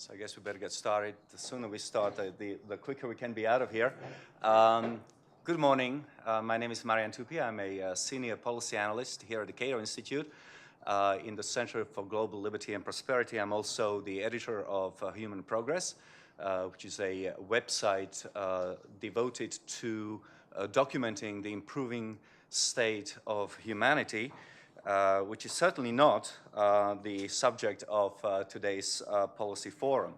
So I guess we better get started. The sooner we start, the quicker we can be out of here. Good morning. My name is Ncube. I'm a senior policy analyst here at the Cato Institute in the Center for Global Liberty and Prosperity. I'm also the editor of Human Progress, which is a website devoted to documenting the improving state of humanity, which is certainly not the subject of today's policy forum.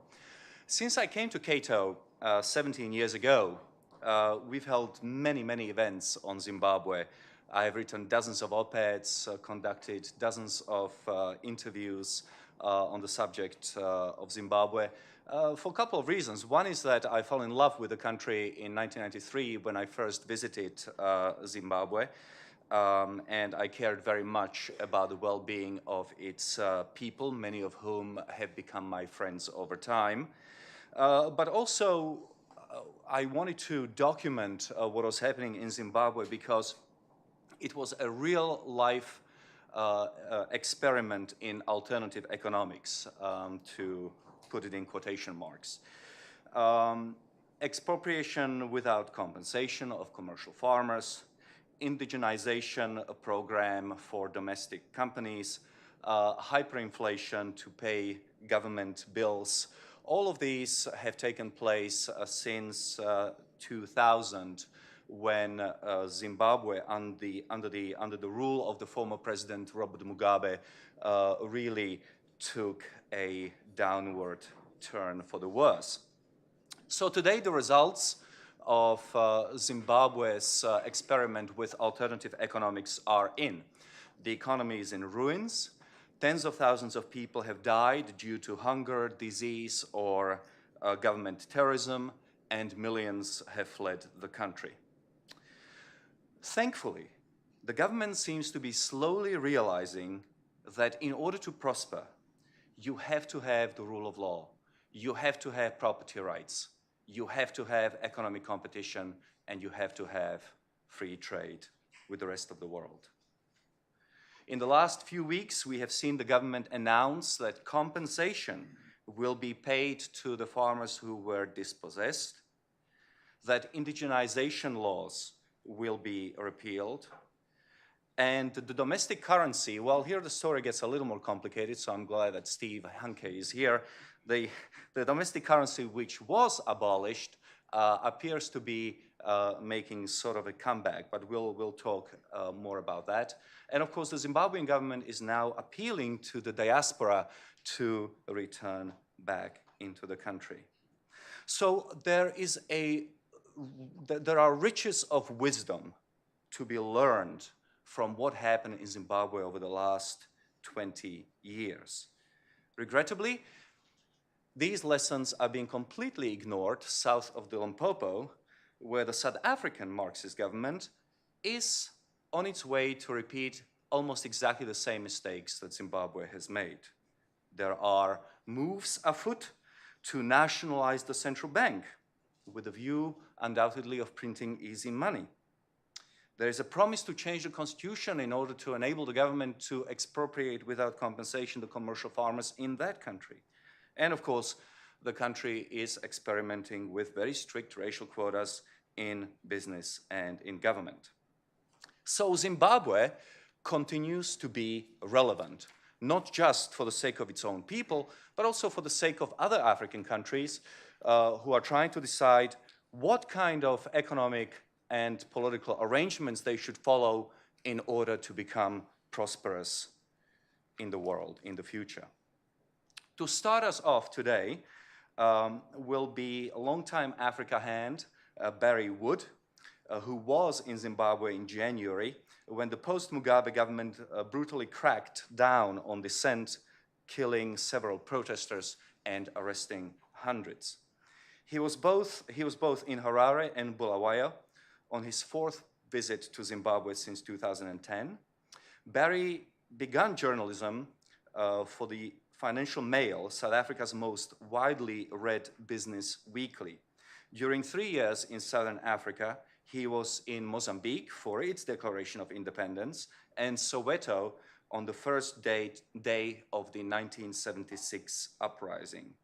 Since I came to Cato 17 years ago, we've held many events on Zimbabwe. I have written dozens of op-eds, conducted dozens of interviews on the subject of Zimbabwe for a couple of reasons. One is that I fell in love with the country in 1993 when I first visited Zimbabwe. And I cared very much about the well-being of its people, many of whom have become my friends over time. But also, I wanted to document what was happening in Zimbabwe because it was a real-life experiment in alternative economics, to put it in quotation marks. Expropriation without compensation of commercial farmers, indigenization program for domestic companies, hyperinflation to pay government bills. All of these have taken place since 2000, when Zimbabwe, under the rule of the former president Robert Mugabe, really took a downward turn for the worse. So today the results of Zimbabwe's experiment with alternative economics are in. The economy is in ruins. Tens of thousands of people have died due to hunger, disease, or government terrorism, and millions have fled the country. Thankfully, the government seems to be slowly realizing that in order to prosper, you have to have the rule of law, you have to have property rights, you have to have economic competition, and you have to have free trade with the rest of the world. In the last few weeks, we have seen the government announce that compensation will be paid to the farmers who were dispossessed, that indigenization laws will be repealed, and the domestic currency, well, here the story gets a little more complicated, so I'm glad that Steve Hanke is here. The domestic currency, which was abolished, appears to be making sort of a comeback, but we'll talk more about that. And of course, the Zimbabwean government is now appealing to the diaspora to return back into the country. So there are riches of wisdom to be learned from what happened in Zimbabwe over the last 20 years. Regrettably, these lessons are being completely ignored south of the Limpopo, where the South African Marxist government is on its way to repeat almost exactly the same mistakes that Zimbabwe has made. There are moves afoot to nationalize the central bank, with the view, undoubtedly, of printing easy money. There is a promise to change the constitution in order to enable the government to expropriate without compensation the commercial farmers in that country. And of course, the country is experimenting with very strict racial quotas in business and in government. So Zimbabwe continues to be relevant, not just for the sake of its own people, but also for the sake of other African countries who are trying to decide what kind of economic and political arrangements they should follow in order to become prosperous in the world in the future. To start us off today will be a longtime Africa hand, Barry Wood, who was in Zimbabwe in January when the post-Mugabe government brutally cracked down on dissent, killing several protesters and arresting hundreds. He was both in Harare and Bulawayo on his fourth visit to Zimbabwe since 2010. Barry began journalism for the Financial Mail, South Africa's most widely read business weekly. During 3 years in Southern Africa, he was in Mozambique for its declaration of independence and Soweto on the first day of the 1976 uprising.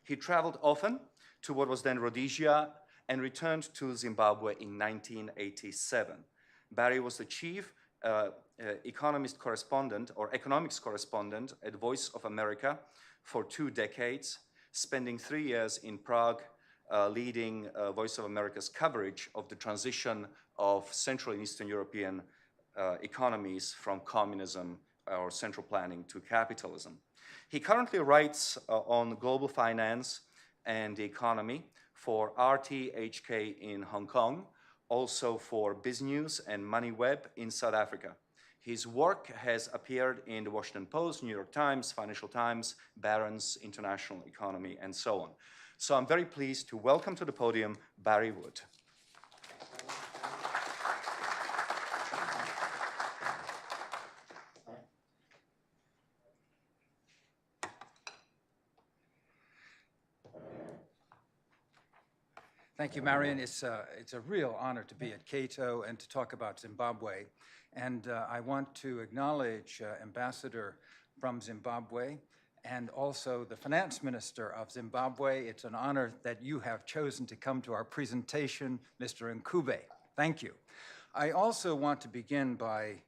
He traveled often to what was then Rhodesia and returned to Zimbabwe in 1987. Barry was the chief economist correspondent or economics correspondent at Voice of America for 2 decades, spending 3 years in Prague leading Voice of America's coverage of the transition of Central and Eastern European economies from communism or central planning to capitalism. He currently writes on global finance and the economy for RTHK in Hong Kong, also for BizNews and MoneyWeb in South Africa. His work has appeared in the Washington Post, New York Times, Financial Times, Barron's, International Economy, and so on. So I'm very pleased to welcome to the podium Barry Wood. Thank you, Marion. It's a real honor to be at Cato and to talk about Zimbabwe. And I want to acknowledge Ambassador from Zimbabwe and also the Finance Minister of Zimbabwe. It's an honor that you have chosen to come to our presentation, Mr. Ncube. Thank you. I also want to begin by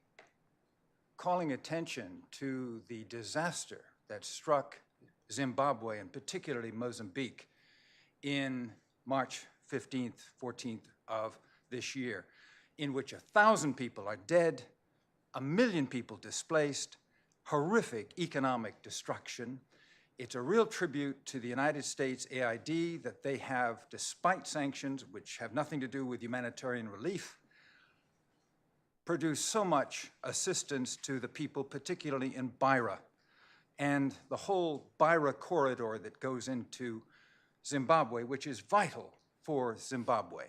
calling attention to the disaster that struck Zimbabwe, and particularly Mozambique, in March 15th, 14th of this year, in which 1,000 people are dead, 1 million people displaced, horrific economic destruction. It's a real tribute to the United States AID that they have, despite sanctions, which have nothing to do with humanitarian relief, produced so much assistance to the people, particularly in Beira, and the whole Beira corridor that goes into Zimbabwe, which is vital for Zimbabwe.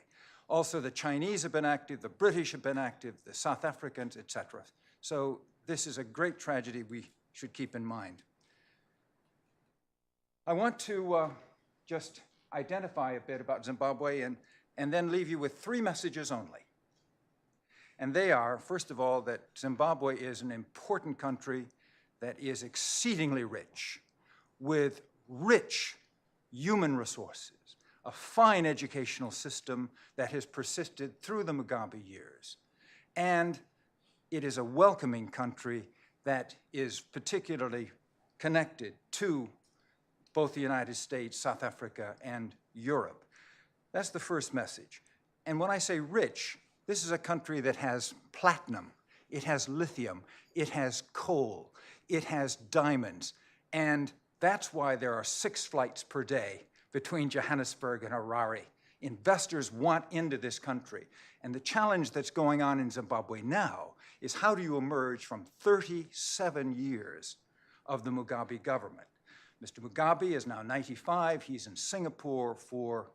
Also, the Chinese have been active, the British have been active, the South Africans, etc. So this is a great tragedy we should keep in mind. I want to just identify a bit about Zimbabwe and then leave you with 3 messages only. And they are, first of all, that Zimbabwe is an important country that is exceedingly rich, with rich human resources, a fine educational system that has persisted through the Mugabe years. And it is a welcoming country that is particularly connected to both the United States, South Africa, and Europe. That's the first message. And when I say rich, this is a country that has platinum, it has lithium, it has coal, it has diamonds, and that's why there are 6 flights per day between Johannesburg and Harare. Investors want into this country. And the challenge that's going on in Zimbabwe now is how do you emerge from 37 years of the Mugabe government? Mr. Mugabe is now 95. He's in Singapore for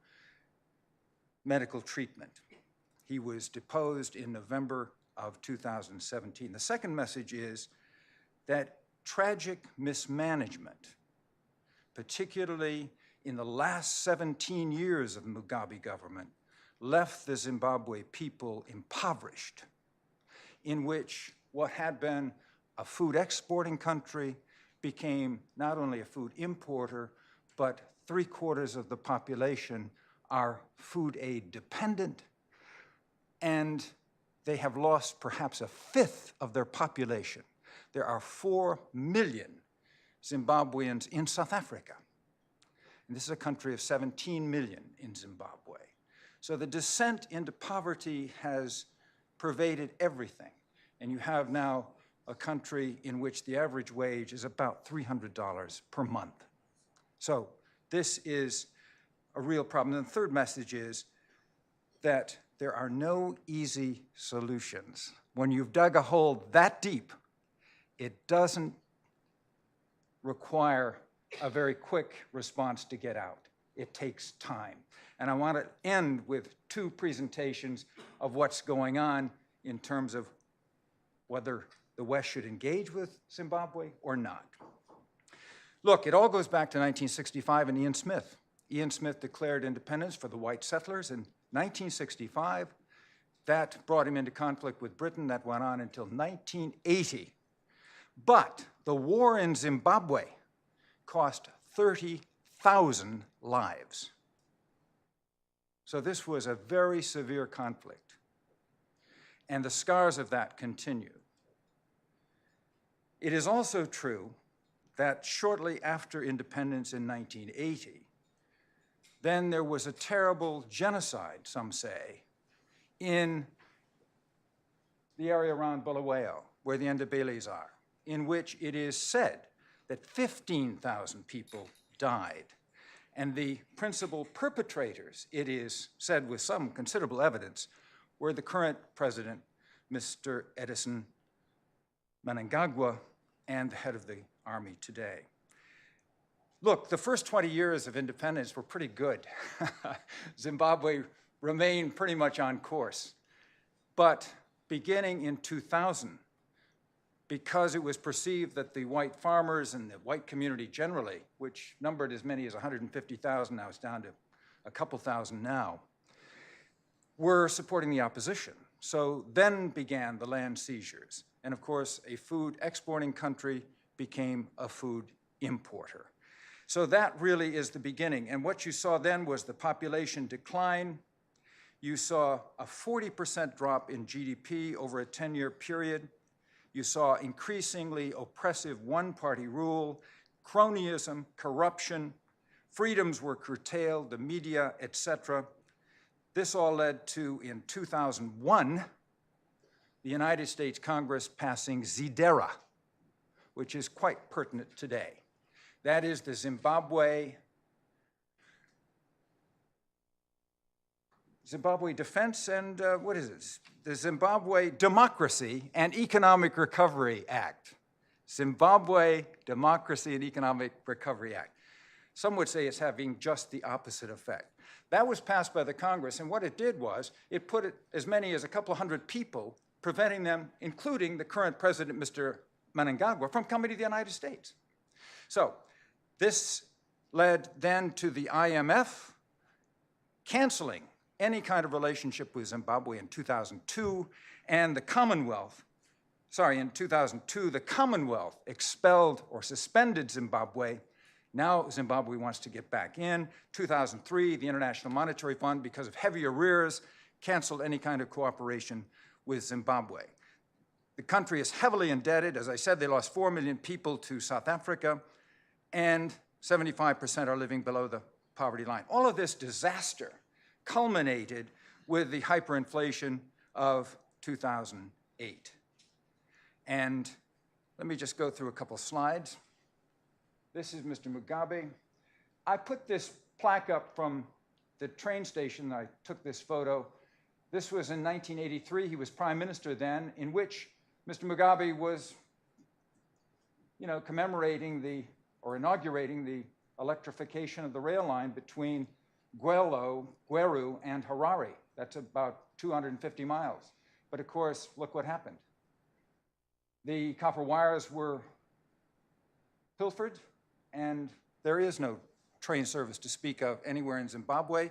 medical treatment. He was deposed in November of 2017. The second message is that tragic mismanagement, particularly in the last 17 years of the Mugabe government, left the Zimbabwe people impoverished, in which what had been a food exporting country became not only a food importer, but 3/4 of the population are food aid dependent, and they have lost perhaps 1/5 of their population. There are 4 million Zimbabweans in South Africa. And this is a country of 17 million in Zimbabwe. So the descent into poverty has pervaded everything. And you have now a country in which the average wage is about $300 per month. So this is a real problem. And the third message is that there are no easy solutions. When you've dug a hole that deep, it doesn't require a very quick response to get out. It takes time. And I want to end with 2 presentations of what's going on in terms of whether the West should engage with Zimbabwe or not. Look, it all goes back to 1965 and Ian Smith. Ian Smith declared independence for the white settlers in 1965. That brought him into conflict with Britain. That went on until 1980. But the war in Zimbabwe cost 1,000 lives. So this was a very severe conflict, and the scars of that continue. It is also true that shortly after independence in 1980, then there was a terrible genocide, some say, in the area around Bulawayo, where the Ndebele's are, in which it is said that 15,000 people died. And the principal perpetrators, it is said with some considerable evidence, were the current president, Mr. Edison Mnangagwa, and the head of the army today. Look, the first 20 years of independence were pretty good. Zimbabwe remained pretty much on course. But beginning in 2000, because it was perceived that the white farmers and the white community generally, which numbered as many as 150,000, now it's down to a couple thousand now, were supporting the opposition. So then began the land seizures. And of course, a food exporting country became a food importer. So that really is the beginning. And what you saw then was the population decline. You saw a 40% drop in GDP over a 10-year period. You saw increasingly oppressive one-party rule, cronyism, corruption, freedoms were curtailed, the media, etc. This all led to, in 2001, the United States Congress passing ZIDERA, which is quite pertinent today. That is the Zimbabwe Defense and, what is it? The Zimbabwe Democracy and Economic Recovery Act. Zimbabwe Democracy and Economic Recovery Act. Some would say it's having just the opposite effect. That was passed by the Congress, and what it did was it put as many as a couple hundred people, preventing them, including the current president, Mr. Mnangagwa, from coming to the United States. So this led then to the IMF canceling any kind of relationship with Zimbabwe in 2002, and the Commonwealth, in 2002, the Commonwealth expelled or suspended Zimbabwe. Now Zimbabwe wants to get back in. 2003, the International Monetary Fund, because of heavy arrears, canceled any kind of cooperation with Zimbabwe. The country is heavily indebted. As I said, they lost 4 million people to South Africa, and 75% are living below the poverty line. All of this disaster culminated with the hyperinflation of 2008. And let me just go through a couple slides. This is Mr. Mugabe. I put this plaque up from the train station. I took this photo. This was in 1983. He was prime minister then, in which Mr. Mugabe was, commemorating or inaugurating the electrification of the rail line between Gweru, and Harare. That's about 250 miles. But of course, look what happened. The copper wires were pilfered, and there is no train service to speak of anywhere in Zimbabwe,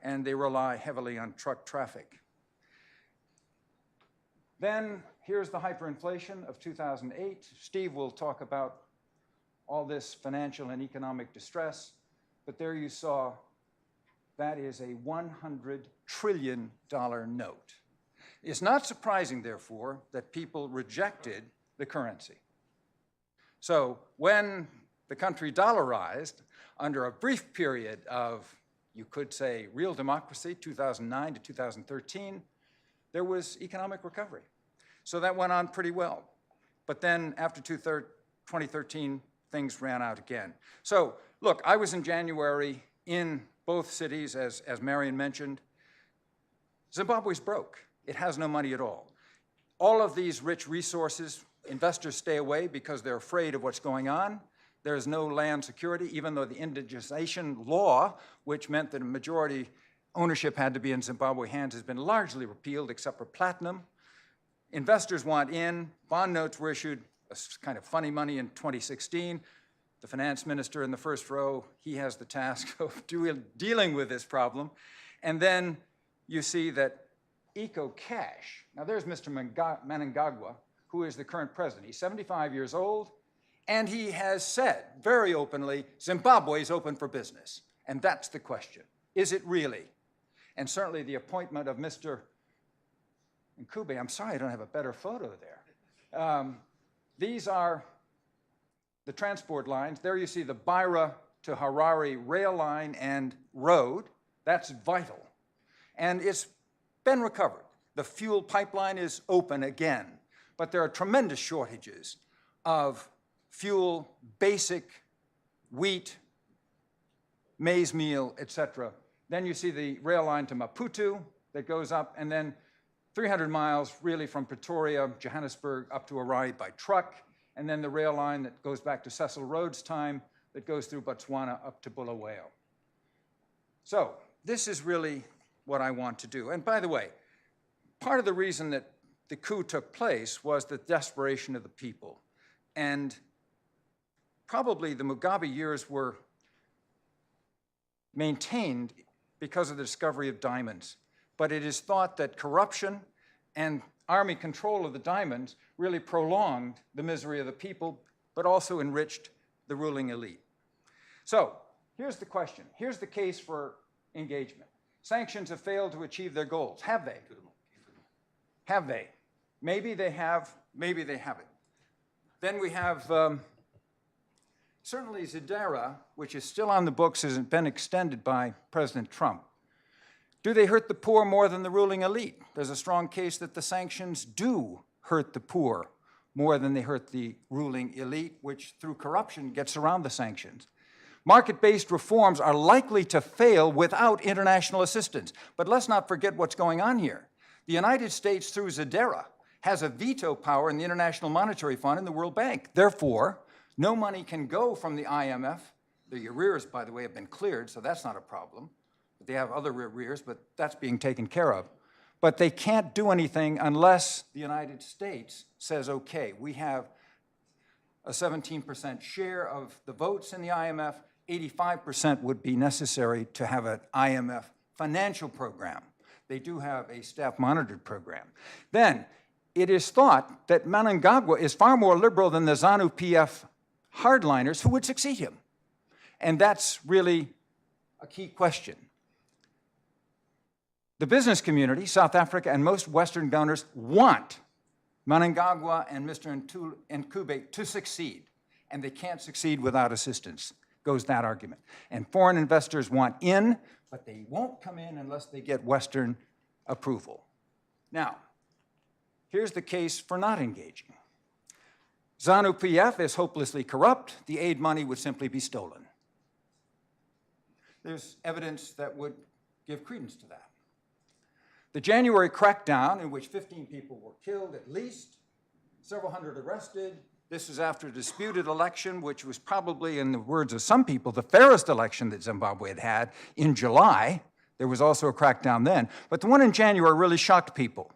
and they rely heavily on truck traffic. Then here's the hyperinflation of 2008. Steve will talk about all this financial and economic distress, but there you saw that is a $100 trillion note. It's not surprising, therefore, that people rejected the currency. So when the country dollarized, under a brief period of, you could say, real democracy, 2009 to 2013, there was economic recovery. So that went on pretty well. But then after 2013, things ran out again. So look, I was in January in both cities, as Marion mentioned. Zimbabwe's broke. It has no money at all. All of these rich resources, investors stay away because they're afraid of what's going on. There is no land security, even though the indigenization law, which meant that a majority ownership had to be in Zimbabwe hands, has been largely repealed except for platinum. Investors want in. Bond notes were issued, kind of funny money in 2016. The finance minister in the first row, he has the task of dealing with this problem. And then you see that EcoCash, now there's Mr. Mnangagwa, who is the current president. He's 75 years old, And he has said very openly, Zimbabwe is open for business. And that's the question. Is it really? And certainly the appointment of Mr. Ncube, I'm sorry I don't have a better photo there. These are the transport lines. There you see the Beira to Harare rail line and road. That's vital. And it's been recovered. The fuel pipeline is open again. But there are tremendous shortages of fuel, basic wheat, maize meal, etc. Then you see the rail line to Maputo that goes up, and then 300 miles really from Pretoria, Johannesburg, up to Harare by truck, and then the rail line that goes back to Cecil Rhodes' time that goes through Botswana up to Bulawayo. So this is really what I want to do. And by the way, part of the reason that the coup took place was the desperation of the people. And probably the Mugabe years were maintained because of the discovery of diamonds. But it is thought that corruption and army control of the diamonds really prolonged the misery of the people, but also enriched the ruling elite. So here's the question. Here's the case for engagement. Sanctions have failed to achieve their goals. Have they? Have they? Maybe they have, maybe they haven't. Then we have certainly Zadera, which is still on the books, hasn't been extended by President Trump. Do they hurt the poor more than the ruling elite? There's a strong case that the sanctions do hurt the poor more than they hurt the ruling elite, which through corruption gets around the sanctions. Market-based reforms are likely to fail without international assistance. But let's not forget what's going on here. The United States, through Zadera, has a veto power in the International Monetary Fund and the World Bank. Therefore, no money can go from the IMF. The arrears, by the way, have been cleared, so that's not a problem. They have other arrears, but that's being taken care of. But they can't do anything unless the United States says, okay, we have a 17% share of the votes in the IMF, 85% would be necessary to have an IMF financial program. They do have a staff monitored program. Then, it is thought that Mnangagwa is far more liberal than the ZANU-PF hardliners who would succeed him. And that's really a key question. The business community, South Africa, and most Western donors want Mnangagwa and Mr. Ncube to succeed, and they can't succeed without assistance, goes that argument. And foreign investors want in, but they won't come in unless they get Western approval. Now, here's the case for not engaging. ZANU-PF is hopelessly corrupt. The aid money would simply be stolen. There's evidence that would give credence to that. The January crackdown, in which 15 people were killed at least, several hundred arrested. This is after a disputed election, which was probably, in the words of some people, the fairest election that Zimbabwe had had in July. There was also a crackdown then. But the one in January really shocked people.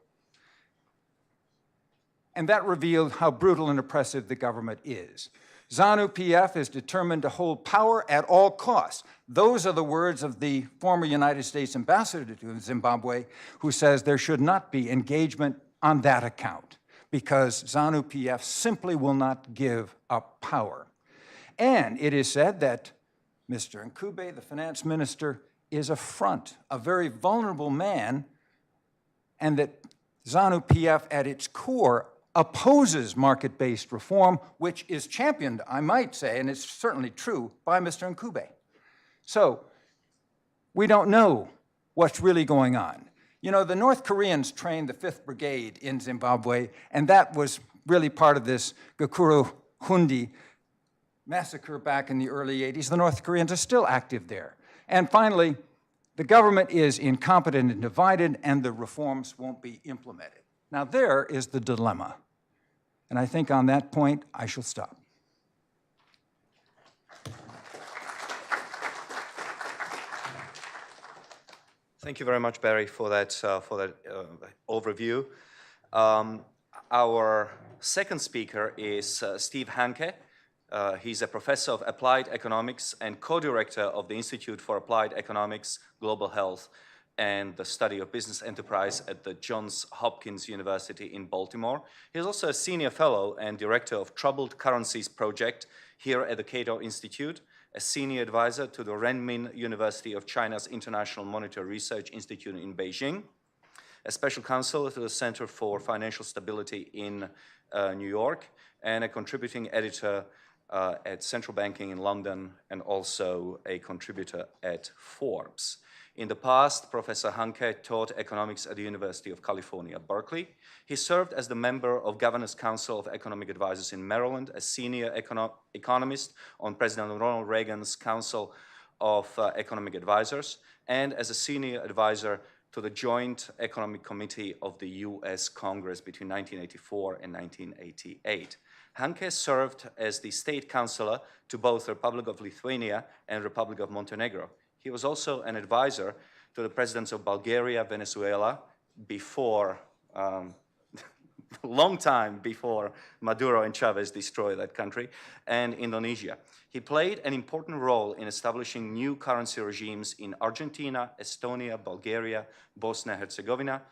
And that revealed how brutal and oppressive the government is. ZANU-PF is determined to hold power at all costs. Those are the words of the former United States ambassador to Zimbabwe, who says there should not be engagement on that account, because ZANU-PF simply will not give up power. And it is said that Mr. Ncube, the finance minister, is a front, a very vulnerable man, and that ZANU-PF at its core opposes market-based reform, which is championed, I might say, and it's certainly true, by Mr. Ncube. So we don't know what's really going on. You know, the North Koreans trained the 5th Brigade in Zimbabwe, and that was really part of this Gakuru Hundi massacre back in the early 80s. The North Koreans are still active there. And finally, the government is incompetent and divided, and the reforms won't be implemented. Now, there is the dilemma. And I think on that point, I shall stop. Thank you very much, Barry, for that overview. Our second speaker is Steve Hanke. He's a professor of applied economics and co-director of the Institute for Applied Economics, Global Health and the study of business enterprise at the Johns Hopkins University in Baltimore. He is also a senior fellow and director of Troubled Currencies Project here at the Cato Institute, a senior advisor to the Renmin University of China's International Monetary Research Institute in Beijing, a special counsel to the Center for Financial Stability in New York, and a contributing editor at Central Banking in London, and also a contributor at Forbes. In the past, Professor Hanke taught economics at the University of California, Berkeley. He served as the member of Governor's Council of Economic Advisors in Maryland, a senior economist on President Ronald Reagan's Council of Economic Advisors, and as a senior advisor to the Joint Economic Committee of the US Congress between 1984 and 1988. Hanke served as the state counselor to both the Republic of Lithuania and Republic of Montenegro. He was also an advisor to the presidents of Bulgaria, Venezuela, before, long time before Maduro and Chavez destroyed that country, and Indonesia. He played an important role in establishing new currency regimes in Argentina, Estonia, Bulgaria, Bosnia-Herzegovina,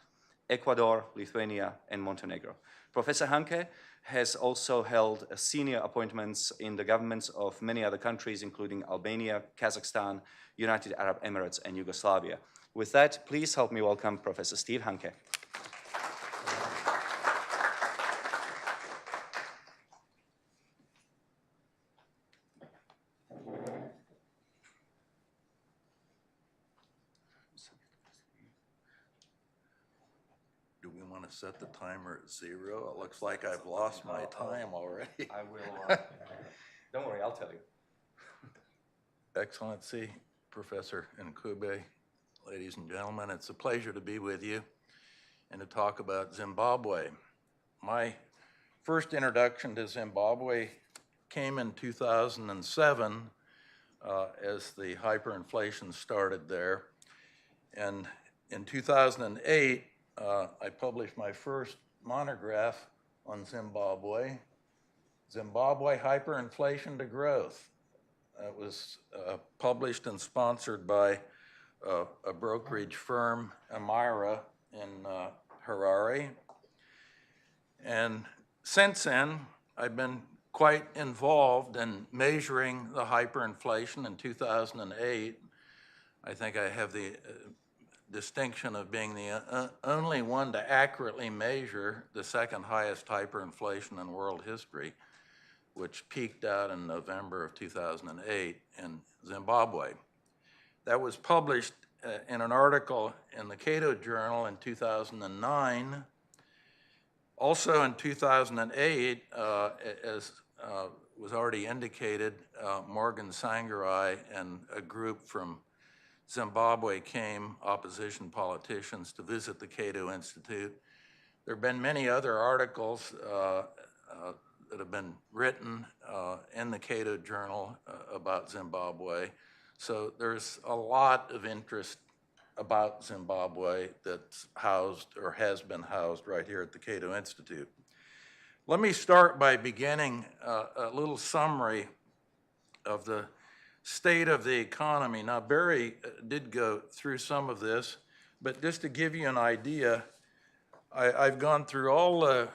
Ecuador, Lithuania, and Montenegro. Professor Hanke has also held senior appointments in the governments of many other countries, including Albania, Kazakhstan, United Arab Emirates, and Yugoslavia. With that, please help me welcome Professor Steve Hanke. Do we want to set the timer at 0? It looks like I've lost my time already. I will, don't worry, I'll tell you. Excellency, Professor Ncube, ladies and gentlemen, it's a pleasure to be with you and to talk about Zimbabwe. My first introduction to Zimbabwe came in 2007 as the hyperinflation started there. And in 2008, I published my first monograph on Zimbabwe, Zimbabwe Hyperinflation to Growth. It was published and sponsored by a brokerage firm, Amira, in Harare. And since then, I've been quite involved in measuring the hyperinflation. In 2008, I think I have the distinction of being the only one to accurately measure the second highest hyperinflation in world history, which peaked out in November of 2008 in Zimbabwe. That was published in an article in the Cato Journal in 2009. Also in 2008, as was already indicated, Morgan Tsvangirai and a group from Zimbabwe came, opposition politicians, to visit the Cato Institute. There have been many other articles that have been written in the Cato Journal about Zimbabwe. So there's a lot of interest about Zimbabwe that's housed or has been housed right here at the Cato Institute. Let me start by beginning a little summary of the state of the economy. Now, Barry did go through some of this, but just to give you an idea, I've gone through all the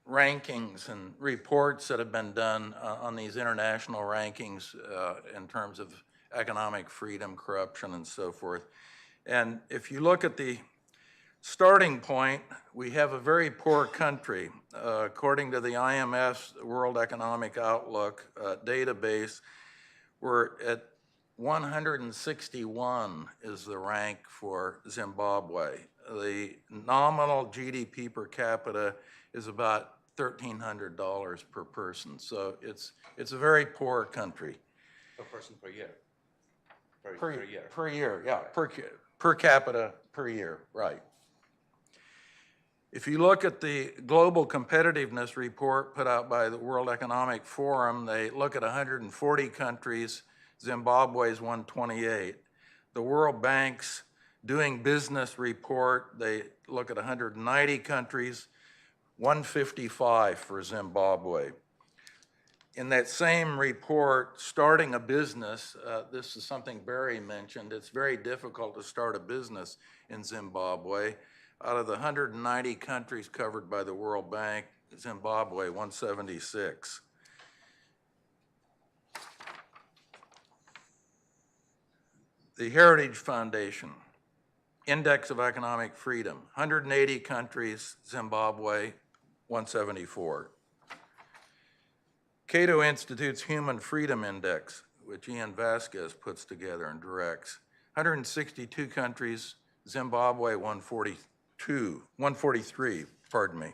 rankings and reports that have been done on these international rankings in terms of economic freedom, corruption, and so forth. And if you look at the starting point, we have a very poor country. According to the IMF's World Economic Outlook database, we're at 161 is the rank for Zimbabwe. The nominal GDP per capita is about $1,300 per person. So it's a very poor country. Per person per year. Per year. Per year, yeah, Right. per capita per year, right. If you look at the Global Competitiveness Report put out by the World Economic Forum, they look at 140 countries. Zimbabwe is 128. The World Bank's Doing Business Report, they look at 190 countries, 155 for Zimbabwe. in that same report, starting a business, this is something Barry mentioned, it's very difficult to start a business in Zimbabwe. Out of the 190 countries covered by the World Bank, Zimbabwe 176. The Heritage Foundation, Index of Economic Freedom, 180 countries, Zimbabwe 174. Cato Institute's Human Freedom Index, which Ian Vasquez puts together and directs, 162 countries, Zimbabwe 143, pardon me.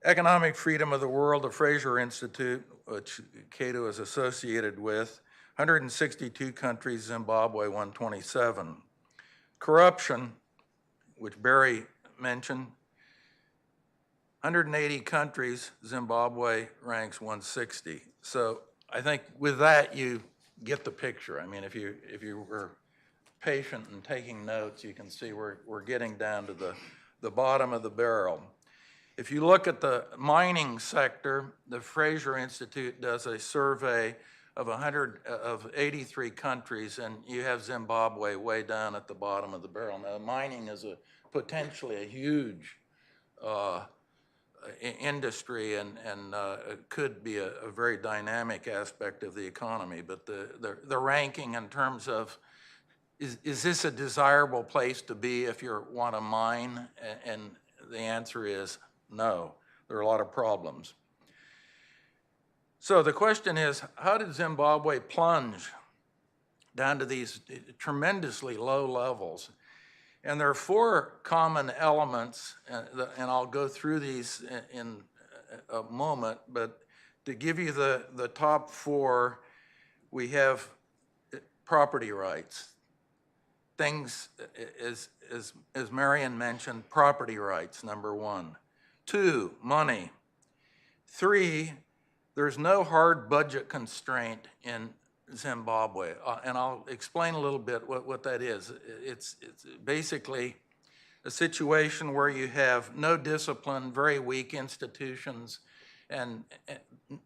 Economic Freedom of the World, the Fraser Institute, which Cato is associated with, 162 countries, Zimbabwe 127. Corruption, which Barry mentioned, 180 countries, Zimbabwe ranks 160. So I think with that you get the picture. I mean, if you were patient and taking notes, you can see we're getting down to the bottom of the barrel. If you look at the mining sector, the Fraser Institute does a survey of 83 countries, and you have Zimbabwe way down at the bottom of the barrel. Now, mining is potentially a huge industry and could be a very dynamic aspect of the economy, but the ranking in terms of is this a desirable place to be if you want to mine? And the answer is no. There are a lot of problems. So the question is, how did Zimbabwe plunge down to these tremendously low levels? And there are four common elements, and I'll go through these in a moment, but to give you the top four, we have property rights. Things, as Marion mentioned, property rights, number one. 2, money. 3, there's no hard budget constraint in Zimbabwe, and I'll explain a little bit what that is. It's basically a situation where you have no discipline, very weak institutions, and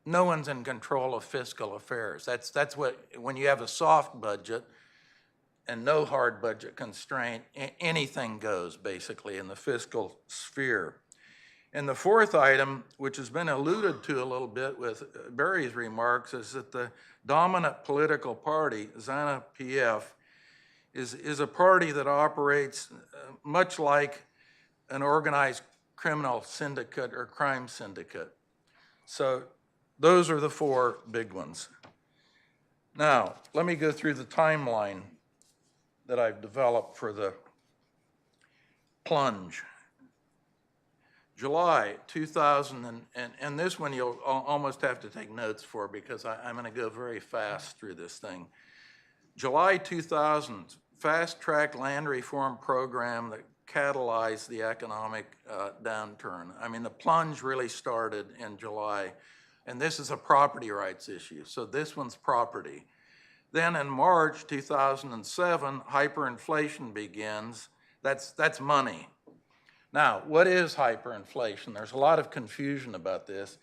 no one's in control of fiscal affairs. That's what, when you have a soft budget and no hard budget constraint, anything goes basically in the fiscal sphere. And the fourth item, which has been alluded to a little bit with Barry's remarks, is that the dominant political party, ZANU-PF, is a party that operates much like an organized criminal syndicate or crime syndicate. So those are the four big ones. Now, let me go through the timeline that I've developed for the plunge. July 2000, and this one you'll almost have to take notes for because I'm going to go very fast through this thing. July 2000, fast-track land reform program that catalyzed the economic downturn. I mean, the plunge really started in July, and this is a property rights issue, so this one's property. Then in March 2007, hyperinflation begins. That's money. Now, what is hyperinflation? There's a lot of confusion about this,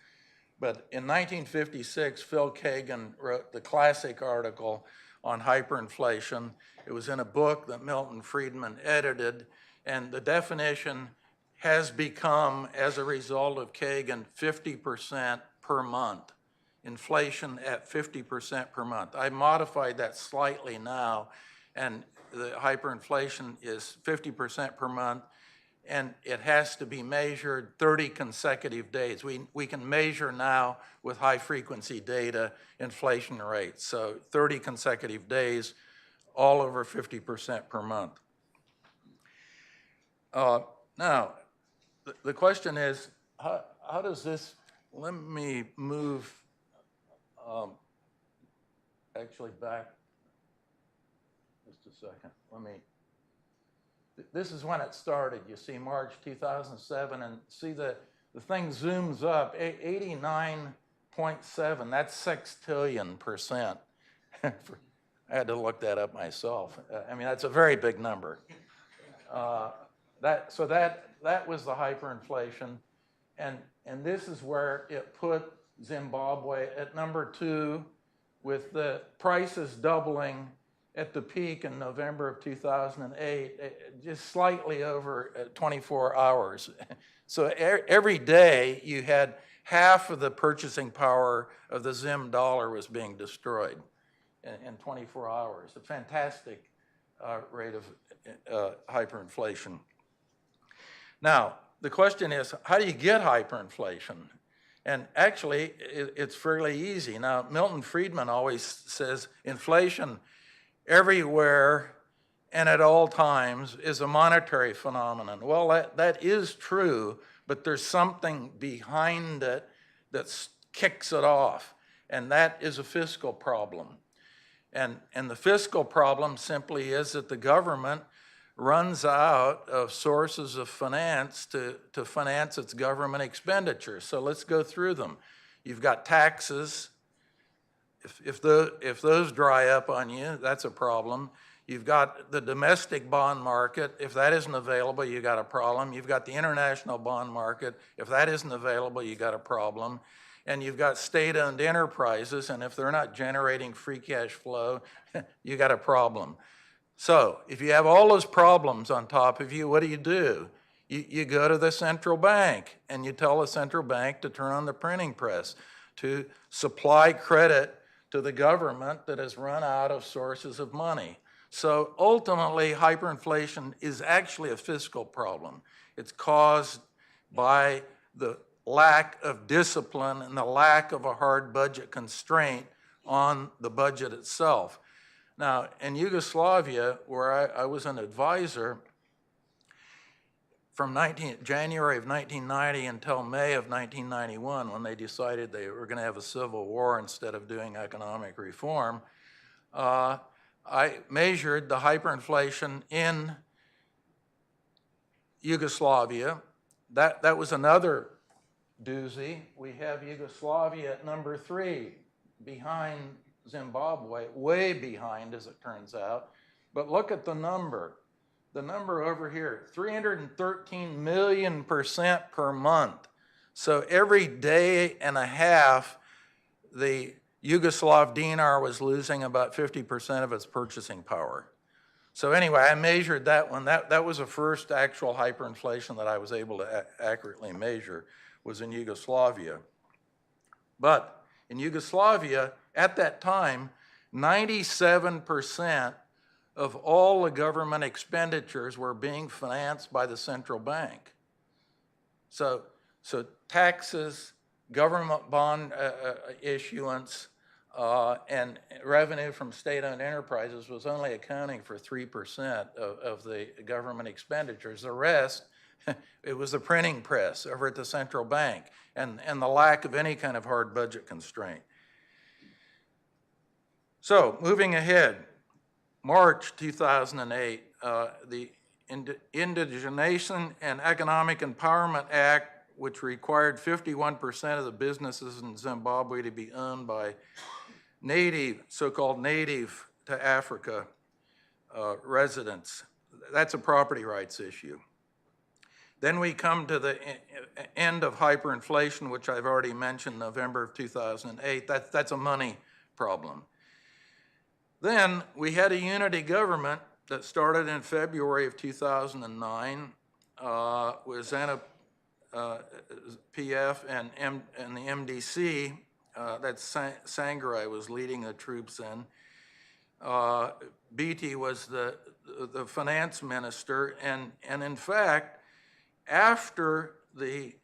but in 1956, Phil Kagan wrote the classic article on hyperinflation. It was in a book that Milton Friedman edited, and the definition has become, as a result of Kagan, 50% per month. Inflation at 50% per month. I modified that slightly now, and the hyperinflation is 50% per month, and it has to be measured 30 consecutive days. We can measure now with high-frequency data inflation rates, so 30 consecutive days, all over 50% per month. Now, the question is, how does this, let me move actually back just a second. This is when it started. You see March 2007, and see the thing zooms up, 89.7, that's sextillion%. I had to look that up myself. I mean, that's a very big number. So that was the hyperinflation, and this is where it put Zimbabwe at number 2, with the prices doubling at the peak in November of 2008, just slightly over 24 hours. So every day you had half of the purchasing power of the Zim dollar was being destroyed in 24 hours. A fantastic rate of hyperinflation. Now, the question is, how do you get hyperinflation? And actually, it's fairly easy. Now, Milton Friedman always says inflation everywhere and at all times is a monetary phenomenon. Well, that is true, but there's something behind it that kicks it off, and that is a fiscal problem. And the fiscal problem simply is that the government runs out of sources of finance to finance its government expenditures. So let's go through them. You've got taxes. If those dry up on you, that's a problem. You've got the domestic bond market. If that isn't available, you got a problem. You've got the international bond market. If that isn't available, you got a problem. And you've got state-owned enterprises, and if they're not generating free cash flow, you got a problem. So if you have all those problems on top of you, what do? You go to the central bank, and you tell the central bank to turn on the printing press, to supply credit to the government that has run out of sources of money. So ultimately, hyperinflation is actually a fiscal problem. It's caused by the lack of discipline and the lack of a hard budget constraint on the budget itself. Now, in Yugoslavia, where I was an advisor, from January of 1990 until May of 1991, when they decided they were going to have a civil war instead of doing economic reform, I measured the hyperinflation in Yugoslavia. That was another doozy. We have Yugoslavia at number 3, behind Zimbabwe, way behind as it turns out. But look at the number. The number over here, 313 million% per month. So every day and a half, the Yugoslav dinar was losing about 50% of its purchasing power. So anyway, I measured that one. That was the first actual hyperinflation that I was able to accurately measure, was in Yugoslavia. But in Yugoslavia, at that time, 97% of all the government expenditures were being financed by the central bank. So taxes, government bond issuance, and revenue from state-owned enterprises was only accounting for 3% of the government expenditures. The rest, it was the printing press over at the central bank and the lack of any kind of hard budget constraint. So moving ahead, March 2008, the Indigenation and Economic Empowerment Act, which required 51% of the businesses in Zimbabwe to be owned by native, so-called native to Africa residents. That's a property rights issue. Then we come to the end of hyperinflation, which I've already mentioned, November of 2008. That's a money problem. Then we had a unity government that started in February of 2009 with ZANU PF and the MDC. That's Sangrai was leading the troops in. Beatty was the finance minister, and in fact, after the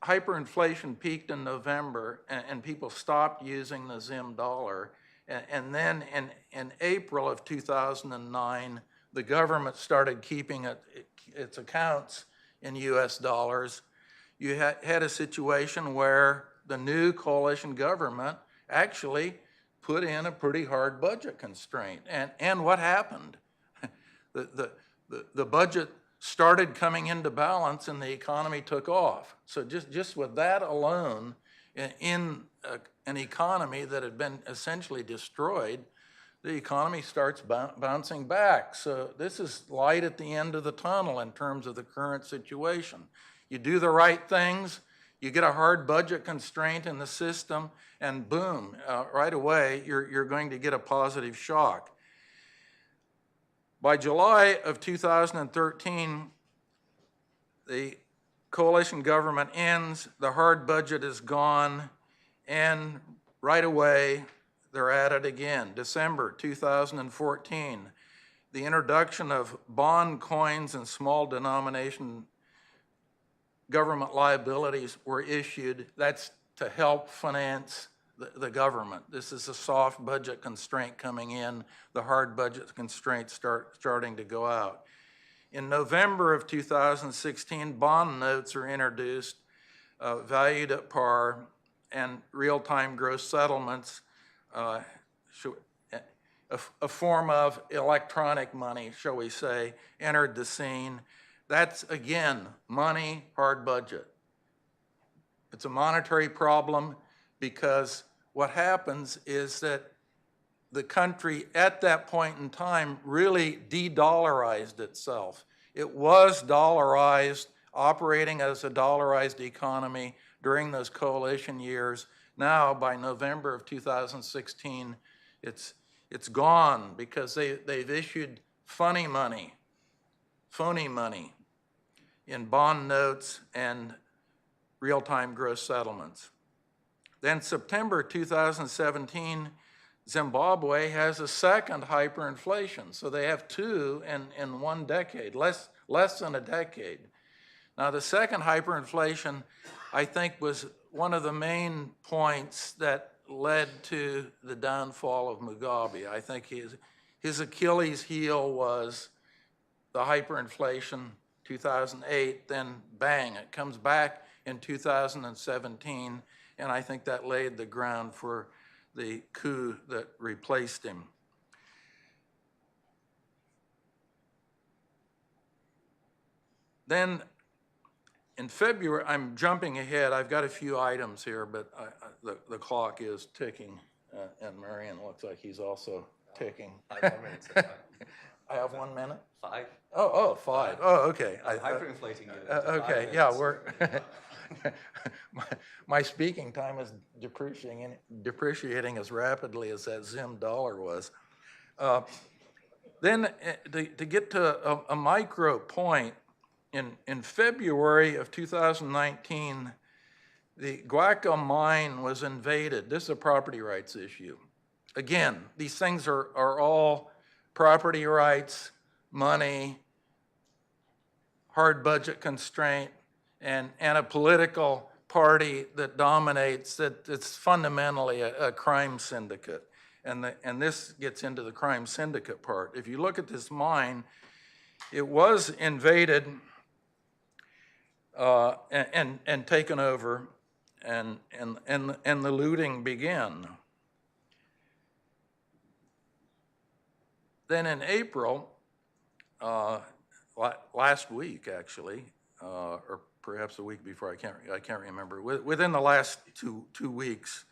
hyperinflation peaked in November and people stopped using the Zim dollar, and then in April of 2009, the government started keeping its accounts in US dollars. You had a situation where the new coalition government actually put in a pretty hard budget constraint. And what happened? The budget started coming into balance and the economy took off. So just with that alone, in an economy that had been essentially destroyed, the economy starts bouncing back. So this is light at the end of the tunnel in terms of the current situation. You do the right things, You get a hard budget constraint in the system, and boom, right away, you're going to get a positive shock. By July of 2013, the coalition government ends, the hard budget is gone, and right away, they're at it again. December 2014, the introduction of bond coins and small denomination government liabilities were issued. That's to help finance the government. This is a soft budget constraint coming in, the hard budget constraints starting to go out. In November of 2016, bond notes are introduced, valued at par, and real-time gross settlements, a form of electronic money, shall we say, entered the scene. That's, again, money, hard budget. It's a monetary problem because what happens is that the country at that point in time really de-dollarized itself. It was dollarized, operating as a dollarized economy during those coalition years. Now, by November of 2016, it's gone because they've issued phony money in bond notes and real-time gross settlements. Then September 2017, Zimbabwe has a second hyperinflation. So they have two in 1 decade, less than a decade. Now the second hyperinflation, I think, was one of the main points that led to the downfall of Mugabe. I think his Achilles heel was the hyperinflation 2008, then bang, it comes back in 2017, and I think that laid the ground for the coup that replaced him. Then in February, I'm jumping ahead, I've got a few items here, but the clock is ticking, and Marion looks like he's also ticking. 5 more minutes. I have 1 minute? 5. Oh, 5. Oh, okay. Hyperinflating you. Okay, yeah, we're my speaking time is depreciating as rapidly as that Zim dollar was. Then to get to a micro point, in February of 2019, the Guaco mine was invaded. This is a property rights issue. Again, these things are all property rights, money, hard budget constraint, and a political party that dominates, that it's fundamentally a crime syndicate. And this gets into the crime syndicate part. If you look at this mine, it was invaded and taken over, and the looting began. Then in April, last week actually, or perhaps a week before, I can't remember. Within the last two weeks,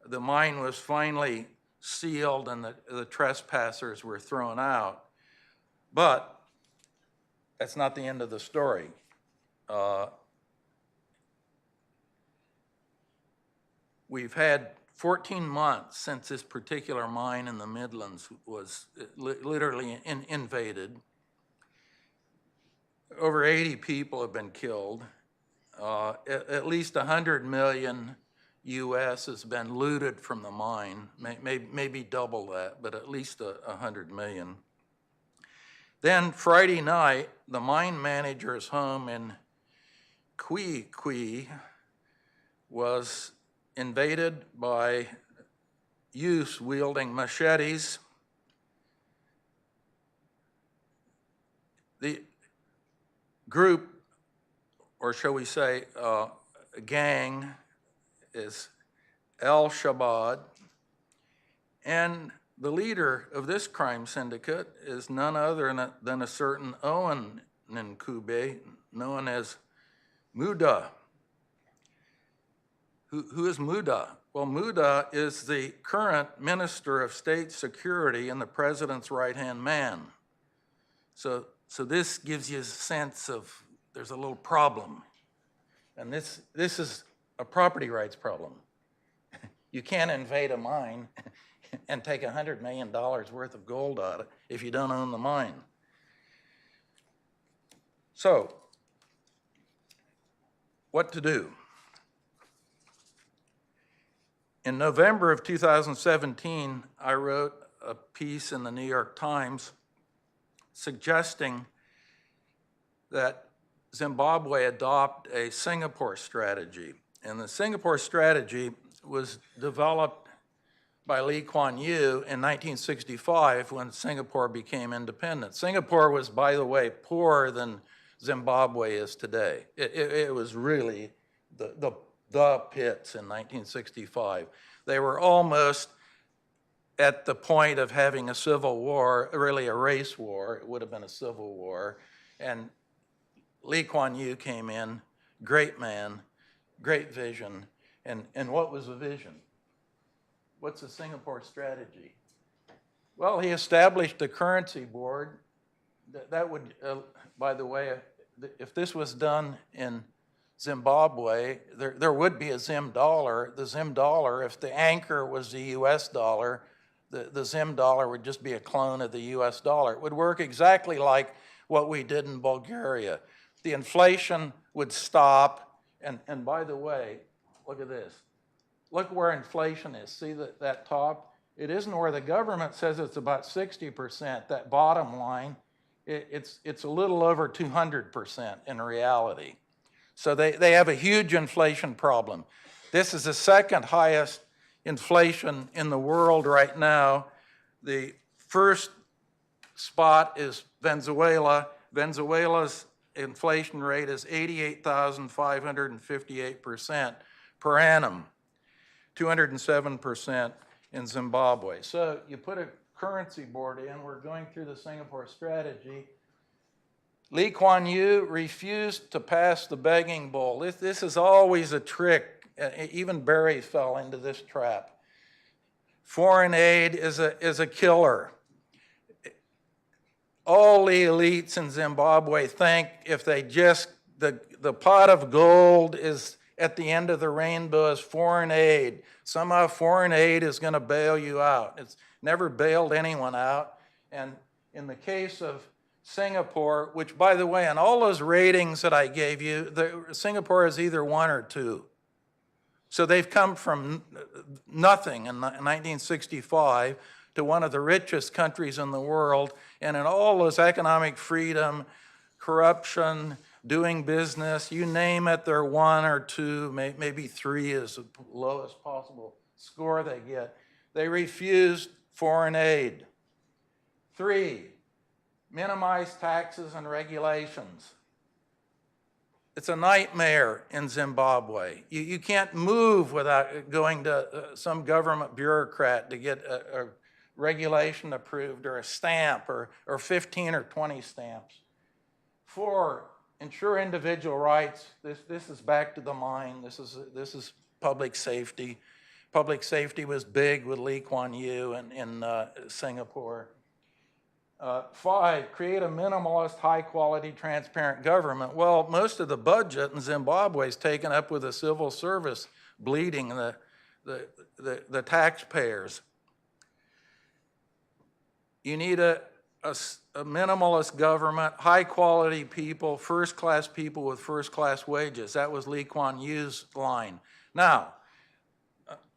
the mine was finally sealed and the trespassers were thrown out. But that's not the end of the story. We've had 14 months since this particular mine in the Midlands was literally invaded. Over 80 people have been killed. At least 100 million US has been looted from the mine, maybe double that, but at least 100 million. Then Friday night, the mine manager's home in Ncube was invaded by youths wielding machetes. The group, or shall we say a gang, is Al-Shabaab, and the leader of this crime syndicate is none other than a certain Owen Ncube, known as Muda. Who is Muda? Well, Muda is the current Minister of State Security and the President's right-hand man. So this gives you a sense of there's a little problem And this is a property rights problem. You can't invade a mine and take $100 million worth of gold out of it if you don't own the mine. So, what to do? In November of 2017, I wrote a piece in the New York Times suggesting that Zimbabwe adopt a Singapore strategy. And the Singapore strategy was developed by Lee Kuan Yew in 1965 when Singapore became independent. Singapore was, by the way, poorer than Zimbabwe is today. It was really the pits in 1965. They were almost at the point of having a civil war, really a race war. It would have been a civil war. And Lee Kuan Yew came in, great man, great vision. And what was the vision? What's the Singapore strategy? Well, he established a currency board that would, by the way, if this was done in Zimbabwe, there would be a Zim dollar. The Zim dollar, if the anchor was the US dollar, the Zim dollar would just be a clone of the US dollar. It would work exactly like what we did in Bulgaria. The inflation would stop, and by the way, look at this. Look where inflation is. See that top? It isn't where the government says it's about 60%. That bottom line, it's a little over 200% in reality. So they have a huge inflation problem. This is the second highest inflation in the world right now. The first spot is Venezuela. Venezuela's inflation rate is 88,558% per annum, 207% in Zimbabwe. So you put a currency board in, we're going through the Singapore strategy. Lee Kuan Yew refused to pass the begging bowl. This is always a trick. Even Barry fell into this trap. Foreign aid is a killer. All the elites in Zimbabwe think if they just, the pot of gold is at the end of the rainbow is foreign aid. Somehow foreign aid is going to bail you out. It's never bailed anyone out. And in the case of Singapore, which by the way, in all those ratings that I gave you, Singapore is either 1 or 2. So they've come from nothing in 1965 to one of the richest countries in the world, and in all those economic freedom, corruption, doing business, you name it, they're 1 or 2, maybe 3 is the lowest possible score they get. They refused foreign aid. 3, minimize taxes and regulations. It's a nightmare in Zimbabwe. You can't move without going to some government bureaucrat to get a regulation approved or a stamp or 15 or 20 stamps. 4, ensure individual rights. This is back to the mine. This is public safety. Public safety was big with Lee Kuan Yew in Singapore. 5, create a minimalist, high-quality, transparent government. Well, most of the budget in Zimbabwe is taken up with the civil service bleeding the taxpayers. You need a minimalist government, high-quality people, first-class people with first-class wages. That was Lee Kuan Yew's line. Now,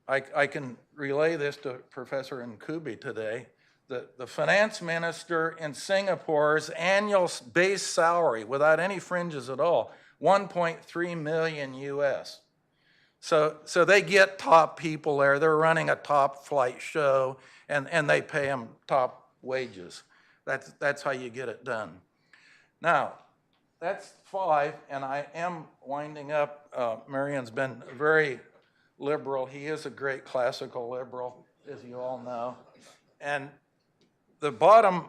I can relay this to Professor Ncube today. The finance minister in Singapore's annual base salary, without any fringes at all, 1.3 million US. So they get top people there. They're running a top flight show, and they pay them top wages. That's how you get it done. Now, that's 5, and I am winding up. Marion's been very liberal. He is a great classical liberal, as you all know. And the bottom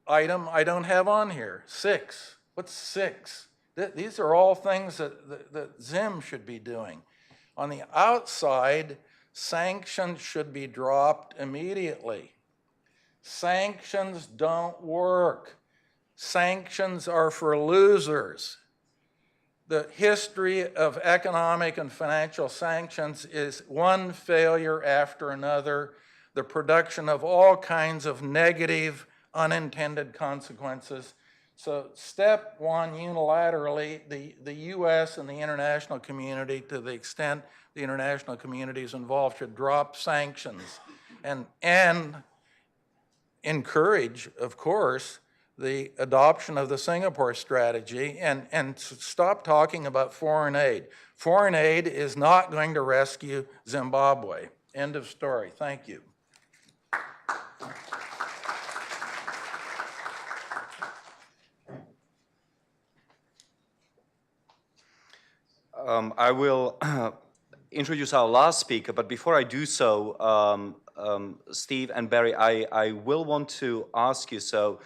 item I don't have on here, 6. What's 6? These are all things that Zim should be doing. On the outside, sanctions should be dropped immediately. Sanctions don't work. Sanctions are for losers. the history of economic and financial sanctions is one failure after another, the production of all kinds of negative, unintended consequences. So step one, unilaterally, the U.S. and the international community, to the extent the international community is involved, should drop sanctions and encourage, of course, the adoption of the Singapore strategy and stop talking about foreign aid. Foreign aid is not going to rescue Zimbabwe. End of story. Thank you. I will introduce our last speaker, but before I do so, Steve and Barry, I will want to ask you, so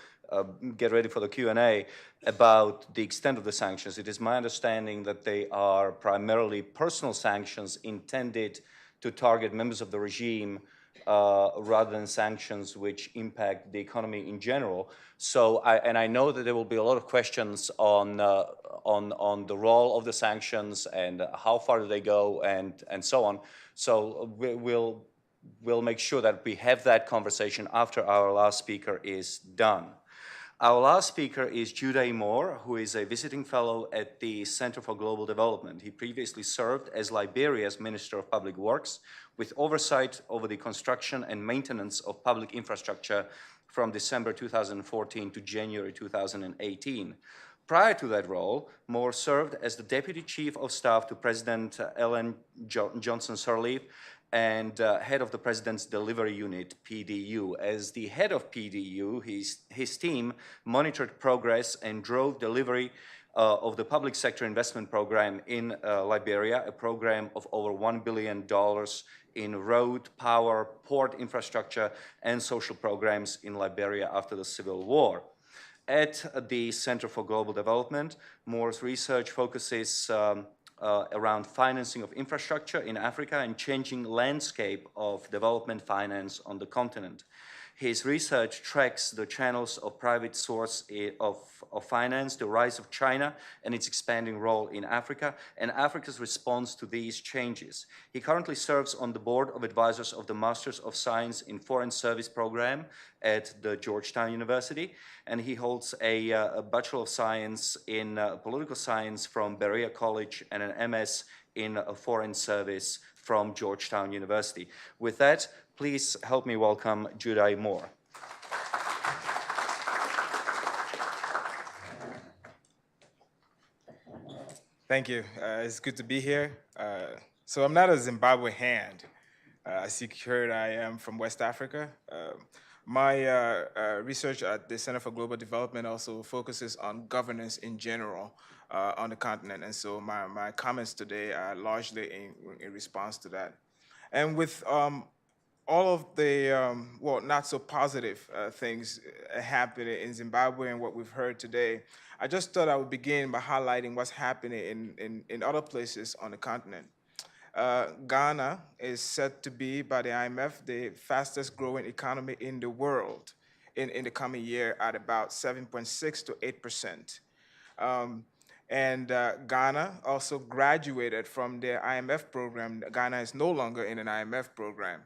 get ready for the Q&A, about the extent of the sanctions. It is my understanding that they are primarily personal sanctions intended to target members of the regime rather than sanctions which impact the economy in general. So, I know that there will be a lot of questions on the role of the sanctions and how far do they go and so on. So we'll make sure that we have that conversation after our last speaker is done. Our last speaker is Judah Moore, who is a visiting fellow at the Center for Global Development. He previously served as Liberia's Minister of Public Works, with oversight over the construction and maintenance of public infrastructure from December 2014 to January 2018. Prior to that role, Moore served as the Deputy Chief of Staff to President Ellen Johnson Sirleaf and head of the President's Delivery Unit, PDU. As the head of PDU, his team monitored progress and drove delivery of the public sector investment program in Liberia, a program of over $1 billion in road, power, port infrastructure, and social programs in Liberia after the Civil War. At the Center for Global Development, Moore's research focuses around financing of infrastructure in Africa and changing landscape of development finance on the continent. His research tracks the channels of private source of finance, the rise of China and its expanding role in Africa, and Africa's response to these changes. He currently serves on the board of advisors of the Masters of Science in Foreign Service program at the Georgetown University, and he holds a Bachelor of Science in Political Science from Berea College and an MS in Foreign Service from Georgetown University. With that, please help me welcome Judah Moore. Thank you. It's good to be here. So I'm not a Zimbabwe hand. As you heard, I am from West Africa. My research at the Center for Global Development also focuses on governance in general on the continent. And so my comments today are largely in response to that. And with all of the, well, not so positive things happening in Zimbabwe and what we've heard today, I just thought I would begin by highlighting what's happening in other places on the continent. Ghana is set to be, by the IMF, the fastest growing economy in the world in the coming year at about 7.6 to 8%. And Ghana also graduated from the IMF program. Ghana is no longer in an IMF program.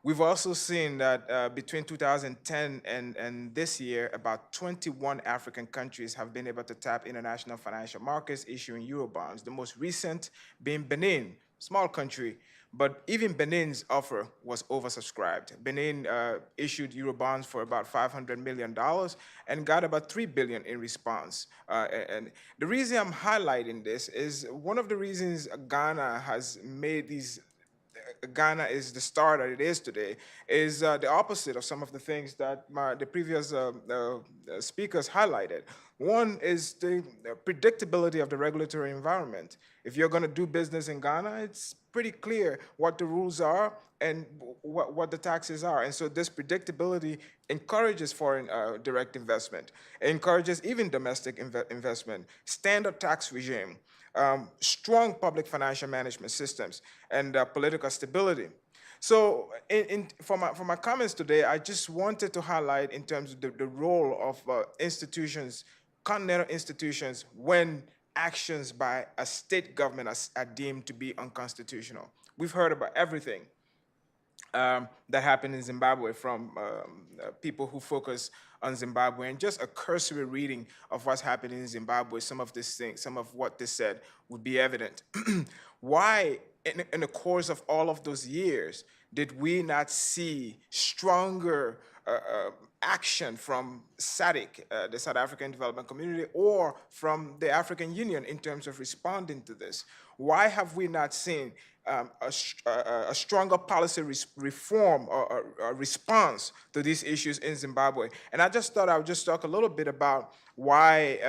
We've also seen that between 2010 and this year, about 21 African countries have been able to tap international financial markets issuing Eurobonds, the most recent being Benin, small country, but even Benin's offer was oversubscribed. Benin issued Eurobonds for about $500 million and got about $3 billion in response. And the reason I'm highlighting this is one of the reasons Ghana has made these Ghana is the star that it is today is the opposite of some of the things that the previous speakers highlighted. One is the predictability of the regulatory environment. If you're going to do business in Ghana, it's pretty clear what the rules are and what the taxes are. And so this predictability encourages foreign direct investment, encourages even domestic investment, standard tax regime, strong public financial management systems, and political stability. So for my comments today, I just wanted to highlight in terms of the role of institutions, continental institutions, when actions by a state government are deemed to be unconstitutional. We've heard about everything that happened in Zimbabwe from people who focus on Zimbabwe, and just a cursory reading of what's happening in Zimbabwe, some of what they said would be evident. Why, in the course of all of those years, did we not see stronger action from SADC, the South African Development Community, or from the African Union in terms of responding to this? Why have we not seen a stronger policy reform or a response to these issues in Zimbabwe? And I just thought I would just talk a little bit about why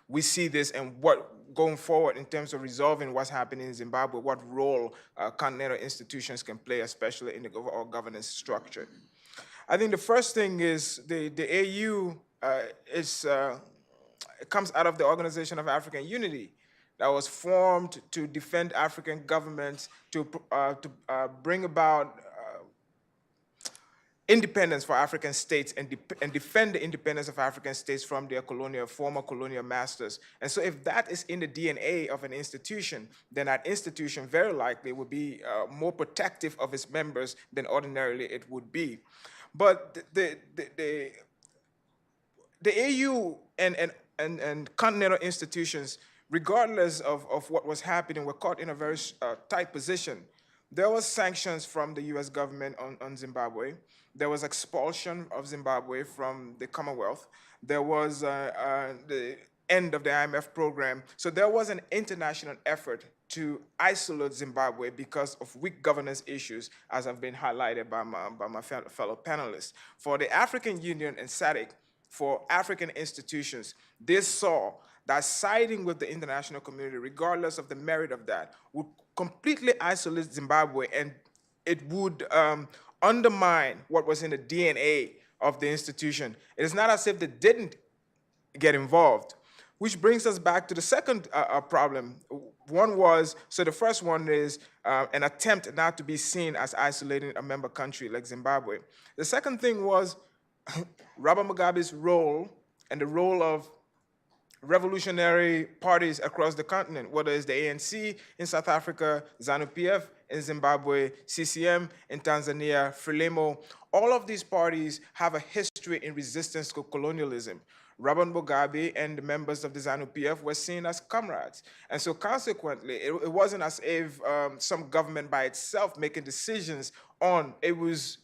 we see this and what going forward in terms of resolving what's happening in Zimbabwe, what role continental institutions can play, especially in the overall governance structure. I think the first thing is the AU it comes out of the Organization of African Unity that was formed to defend African governments, to bring about independence for African states and defend the independence of African states from their former colonial masters. And so if that is in the DNA of an institution, then that institution very likely would be more protective of its members than ordinarily it would be. But the AU and continental institutions, regardless of what was happening, were caught in a very tight position. There was sanctions from the US government on Zimbabwe. There was expulsion of Zimbabwe from the Commonwealth. There was the end of the IMF program. So there was an international effort to isolate Zimbabwe because of weak governance issues, as have been highlighted by my fellow panelists. For the African Union and SADC, for African institutions, they saw that siding with the international community, regardless of the merit of that, would completely isolate Zimbabwe, and it would undermine what was in the DNA of the institution. It is not as if they didn't get involved, which brings us back to the second problem. One was, so the first one is an attempt not to be seen as isolating a member country like Zimbabwe. The second thing was Robert Mugabe's role and the role of revolutionary parties across the continent, whether it's the ANC in South Africa, ZANU-PF in Zimbabwe, CCM in Tanzania, Frelimo. All of these parties have a history in resistance to colonialism. Robert Mugabe and the members of the ZANU-PF were seen as comrades. And so consequently, it wasn't as if some government by itself making decisions on, it was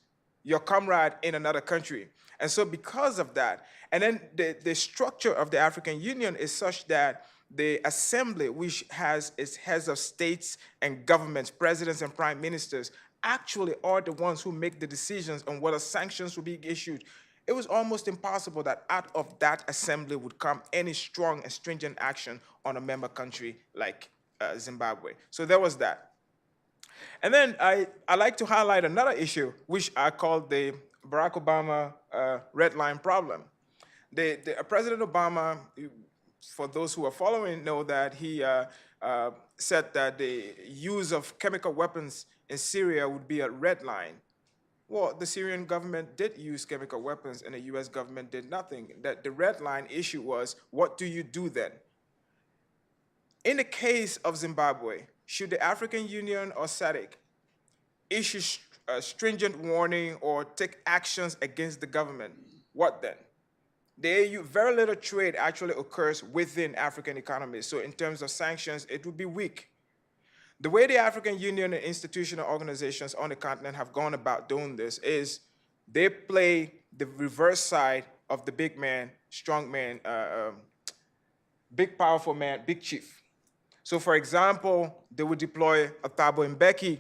your comrade in another country. And so because of that, and then the structure of the African Union is such that the assembly, which has its heads of states and governments, presidents and prime ministers, actually are the ones who make the decisions on whether sanctions will be issued. It was almost impossible that out of that assembly would come any strong and stringent action on a member country like Zimbabwe. So there was that. And then I like to highlight another issue, which I call the Barack Obama red line problem. President Obama, for those who are following, know that he said that the use of chemical weapons in Syria would be a red line. Well, the Syrian government did use chemical weapons and the US government did nothing. That the red line issue was, what do you do then? In the case of Zimbabwe, should the African Union or SADC issue a stringent warning or take actions against the government? What then? The AU, very little trade actually occurs within African economies. So in terms of sanctions, it would be weak. The way the African Union and institutional organizations on the continent have gone about doing this is they play the reverse side of the big man, strong man, big powerful man, big chief. So for example, they would deploy Thabo Mbeki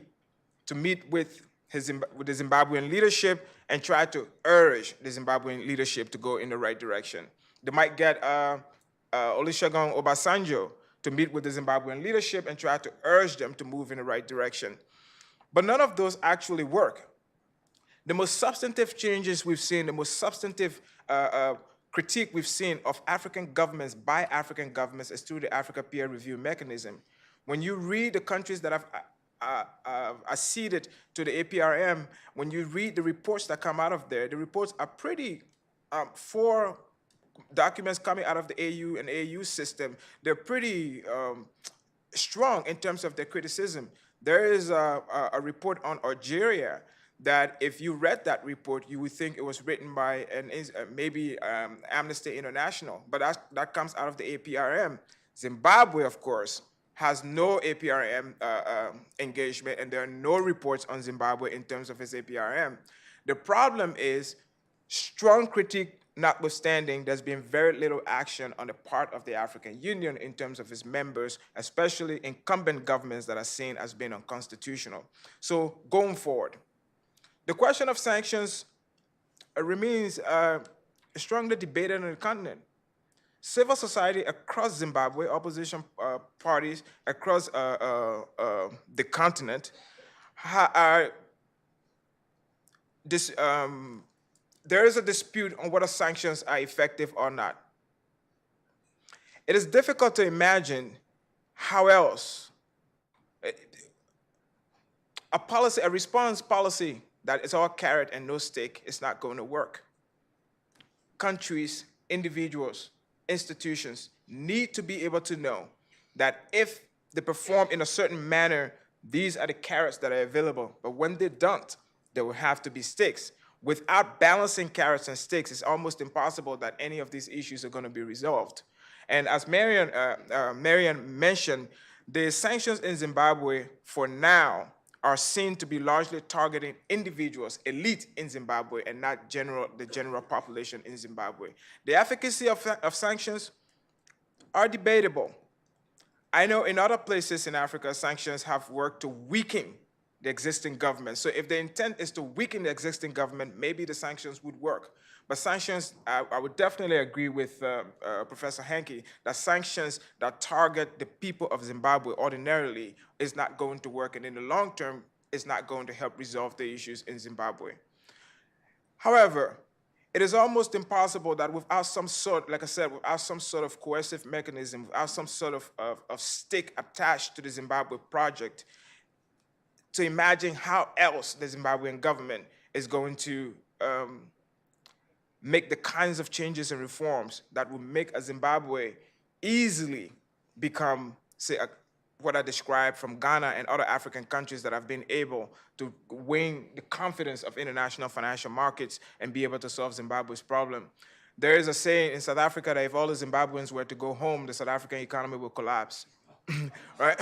to meet with the Zimbabwean leadership and try to urge the Zimbabwean leadership to go in the right direction. They might get Olusegun Obasanjo to meet with the Zimbabwean leadership and try to urge them to move in the right direction. But none of those actually work. The most substantive changes we've seen, the most substantive critique we've seen of African governments by African governments is through the Africa Peer Review Mechanism. When you read the countries that have acceded to the APRM, when you read the reports that come out of there, the reports are pretty, for documents coming out of the AU and AU system, they're pretty strong in terms of their criticism. There is a report on Algeria that if you read that report, you would think it was written by maybe Amnesty International, but that comes out of the APRM. Zimbabwe, of course, has no APRM engagement, and there are no reports on Zimbabwe in terms of its APRM. The problem is, strong critique notwithstanding, there's been very little action on the part of the African Union in terms of its members, especially incumbent governments that are seen as being unconstitutional. So going forward, the question of sanctions remains strongly debated on the continent. Civil society across Zimbabwe, opposition parties across the continent are there is a dispute on whether sanctions are effective or not. It is difficult to imagine how else a response policy that is all carrot and no stick is not going to work. Countries, individuals, institutions need to be able to know that if they perform in a certain manner, these are the carrots that are available. But when they don't, there will have to be sticks. Without balancing carrots and sticks, it's almost impossible that any of these issues are going to be resolved. And as Marian mentioned, the sanctions in Zimbabwe for now are seen to be largely targeting individuals, elite in Zimbabwe, and not the general population in Zimbabwe. The efficacy of sanctions are debatable. I know in other places in Africa, sanctions have worked to weaken the existing government. So if the intent is to weaken the existing government, maybe the sanctions would work. But sanctions, I would definitely agree with Professor Henke that sanctions that target the people of Zimbabwe ordinarily is not going to work, and in the long term, it's not going to help resolve the issues in Zimbabwe. However, it is almost impossible that without some sort, like I said, without some sort of coercive mechanism, without some sort of stick attached to the Zimbabwe project, to imagine how else the Zimbabwean government is going to make the kinds of changes and reforms that will make a Zimbabwe easily become, say, what I described from Ghana and other African countries that have been able to win the confidence of international financial markets and be able to solve Zimbabwe's problem. There is a saying in South Africa that if all the Zimbabweans were to go home, the South African economy will collapse, right?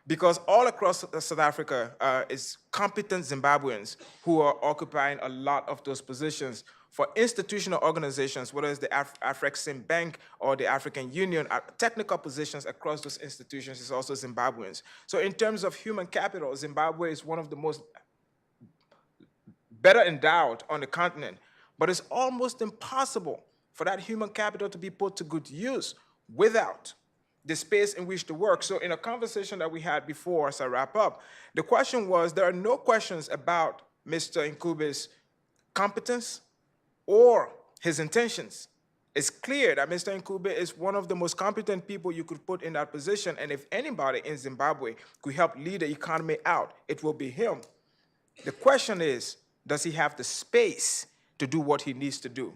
Because all across South Africa is competent Zimbabweans who are occupying a lot of those positions. For institutional organizations, whether it's the Afrexim Bank or the African Union, technical positions across those institutions is also Zimbabweans. So in terms of human capital, Zimbabwe is one of the most better endowed on the continent, but it's almost impossible for that human capital to be put to good use without the space in which to work. So in a conversation that we had before, as I wrap up, the question was, there are no questions about Mr. Ncube's competence or his intentions. It's clear that Mr. Ncube is one of the most competent people you could put in that position, and if anybody in Zimbabwe could help lead the economy out, it will be him. The question is, does he have the space to do what he needs to do?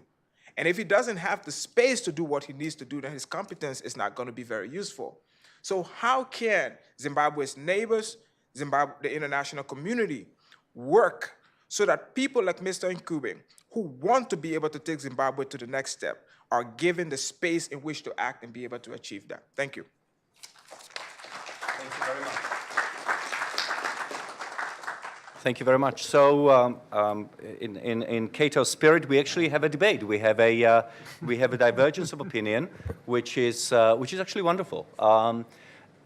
And if he doesn't have the space to do what he needs to do, then his competence is not going to be very useful. So how can Zimbabwe's neighbors, the international community, work so that people like Mr. Ncube, who want to be able to take Zimbabwe to the next step, are given the space in which to act and be able to achieve that? Thank you. Thank you very much. Thank you very much. So, in Cato's spirit, we actually have a debate. We have a divergence of opinion, which is actually wonderful,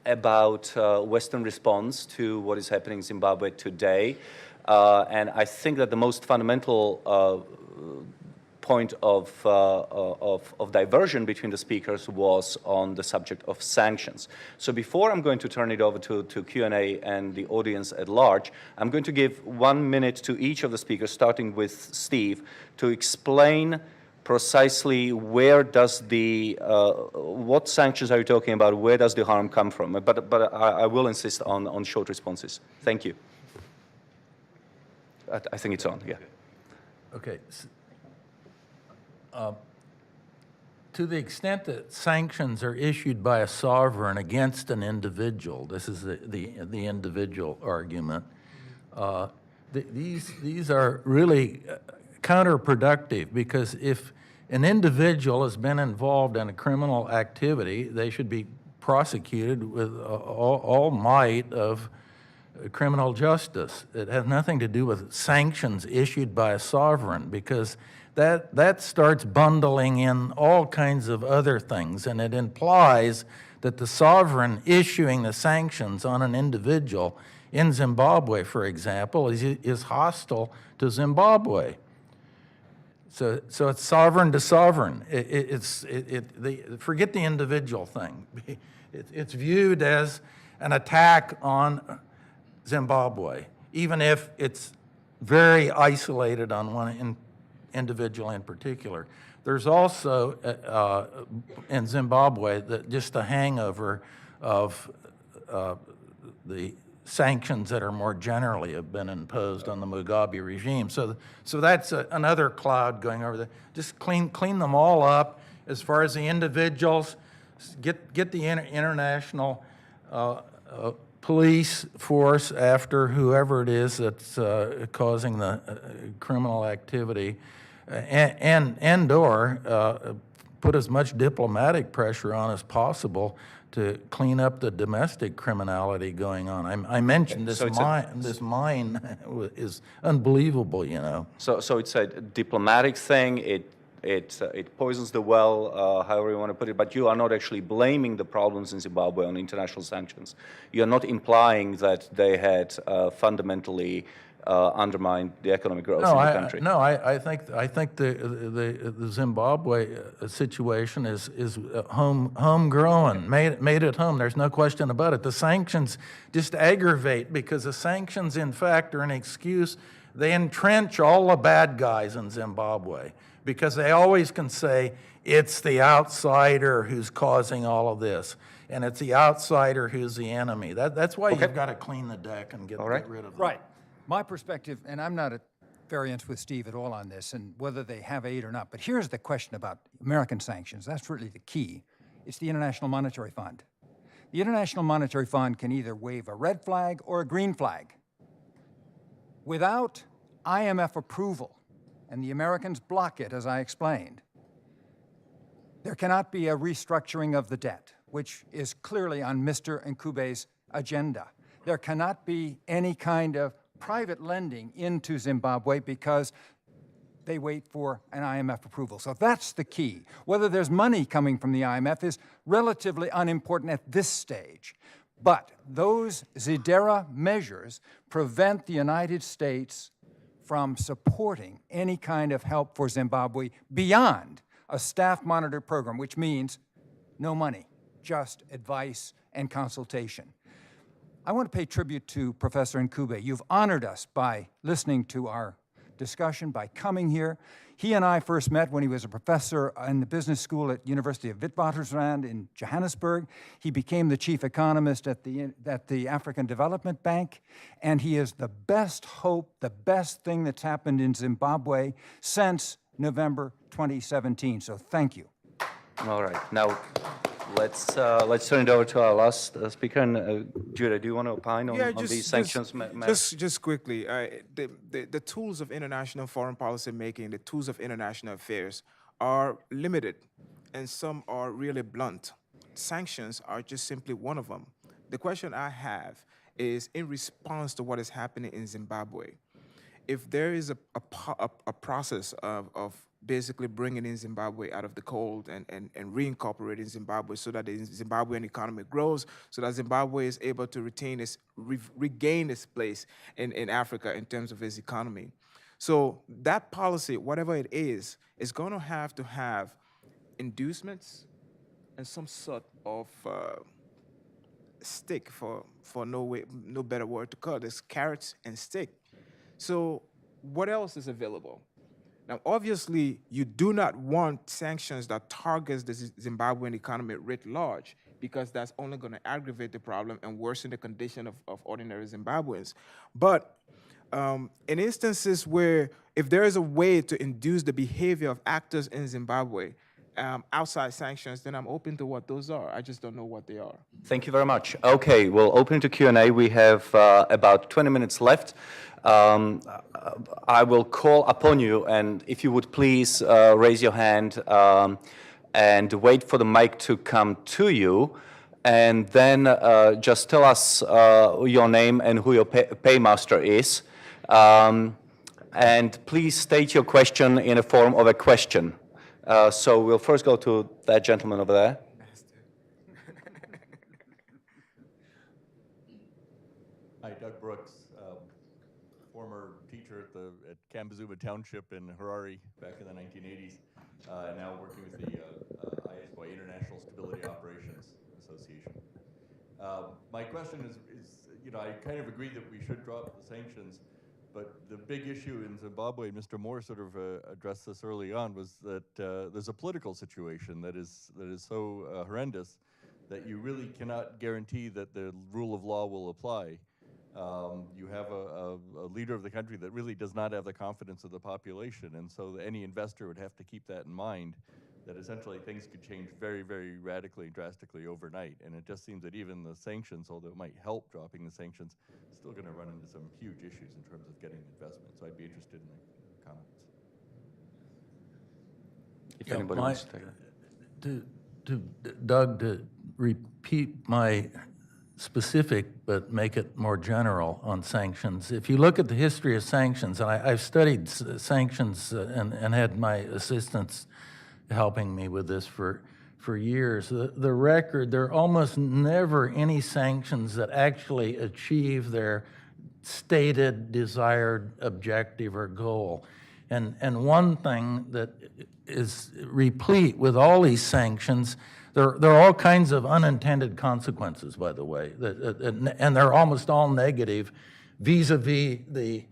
about Western response to what is happening in Zimbabwe today. And I think that the most fundamental point of diversion between the speakers was on the subject of sanctions. So before I'm going to turn it over to Q&A and the audience at large, I'm going to give 1 minute to each of the speakers, starting with Steve, to explain precisely where does the, what sanctions are you talking about, where does the harm come from? But I will insist on short responses. Thank you. I think it's on, yeah. Okay. To the extent that sanctions are issued by a sovereign against an individual, this is the individual argument, these are really counterproductive, because if an individual has been involved in a criminal activity, they should be prosecuted with all might of criminal justice. It has nothing to do with sanctions issued by a sovereign, because that starts bundling in all kinds of other things, and it implies that the sovereign issuing the sanctions on an individual in Zimbabwe, for example, is hostile to Zimbabwe. So it's sovereign to sovereign. Forget the individual thing. It's viewed as an attack on Zimbabwe, even if it's very isolated on one individual in particular. There's also in Zimbabwe just a hangover of the sanctions that are more generally have been imposed on the Mugabe regime. So that's another cloud going over there. Just clean them all up. As far as the individuals, get the international police force after whoever it is that's causing the criminal activity, and/or put as much diplomatic pressure on as possible to clean up the domestic criminality going on. I mentioned this mine is unbelievable, you know. So it's a diplomatic thing. It poisons the well, however you want to put it. But you are not actually blaming the problems in Zimbabwe on international sanctions. You are not implying that they had fundamentally undermined the economic growth in the country. I think the Zimbabwe situation is homegrown, made at home. There's no question about it. The sanctions just aggravate, because the sanctions, in fact, are an excuse. They entrench all the bad guys in Zimbabwe, because they always can say it's the outsider who's causing all of this, and it's the outsider who's the enemy. That's why you've got to clean the deck and get rid of them. Right. My perspective, and I'm not at variance with Steve at all on this, and whether they have aid or not, but here's the question about American sanctions. That's really the key. It's the International Monetary Fund. The International Monetary Fund can either wave a red flag or a green flag. Without IMF approval, and the Americans block it, as I explained, there cannot be a restructuring of the debt, which is clearly on Mr. Ncube's agenda. There cannot be any kind of private lending into Zimbabwe, because they wait for an IMF approval. So that's the key. Whether there's money coming from the IMF is relatively unimportant at this stage. But those ZIDERA measures prevent the United States from supporting any kind of help for Zimbabwe beyond a staff monitor program, which means no money, just advice and consultation. I want to pay tribute to Professor Ncube. You've honored us by listening to our discussion, by coming here. He and I first met when he was a professor in the business school at University of Witwatersrand in Johannesburg. He became the chief economist at the African Development Bank, and he is the best hope, the best thing that's happened in Zimbabwe since November 2017. So thank you. All right. Now, let's turn it over to our last speaker. And Judah, do you want to opine on these sanctions? Just quickly, the tools of international foreign policy making, the tools of international affairs are limited, and some are really blunt. Sanctions are just simply one of them. The question I have is, in response to what is happening in Zimbabwe, if there is a process of basically bringing in Zimbabwe out of the cold and reincorporating Zimbabwe so that the Zimbabwean economy grows, so that Zimbabwe is able to regain its place in Africa in terms of its economy. So that policy, whatever it is going to have inducements and some sort of stick, for no better word to call it. There's carrots and stick. So what else is available? Now, obviously, you do not want sanctions that targets the Zimbabwean economy writ large, because that's only going to aggravate the problem and worsen the condition of ordinary Zimbabweans. But in instances where, if there is a way to induce the behavior of actors in Zimbabwe outside sanctions, then I'm open to what those are. I just don't know what they are. Thank you very much. Okay, we'll open to Q&A. We have about 20 minutes left. I will call upon you, and if you would please raise your hand and wait for the mic to come to you, and then just tell us your name and who your paymaster is. And please state your question in a form of a question. So we'll first go to that gentleman over there. Hi, Doug Brooks, former teacher at Kambazuma Township in Harare back in the 1980s, and now working with the ISY, International Stability Operations Association. My question is, I kind of agree that we should drop the sanctions, but the big issue in Zimbabwe, Mr. Moore sort of addressed this early on, was that there's a political situation that is so horrendous that you really cannot guarantee that the rule of law will apply. You have a leader of the country that really does not have the confidence of the population, and so any investor would have to keep that in mind, that essentially things could change very, very radically, drastically overnight. And it just seems that even the sanctions, although it might help dropping the sanctions, it's still going to run into some huge issues in terms of getting investment. So I'd be interested in the comments. If anybody wants to take Doug, to repeat my specific, but make it more general on sanctions. If you look at the history of sanctions, and I've studied sanctions and had my assistants helping me with this for years, the record, there are almost never any sanctions that actually achieve their stated desired objective or goal. And one thing that is replete with all these sanctions, there are all kinds of unintended consequences, by the way, and they're almost all negative vis-a-vis the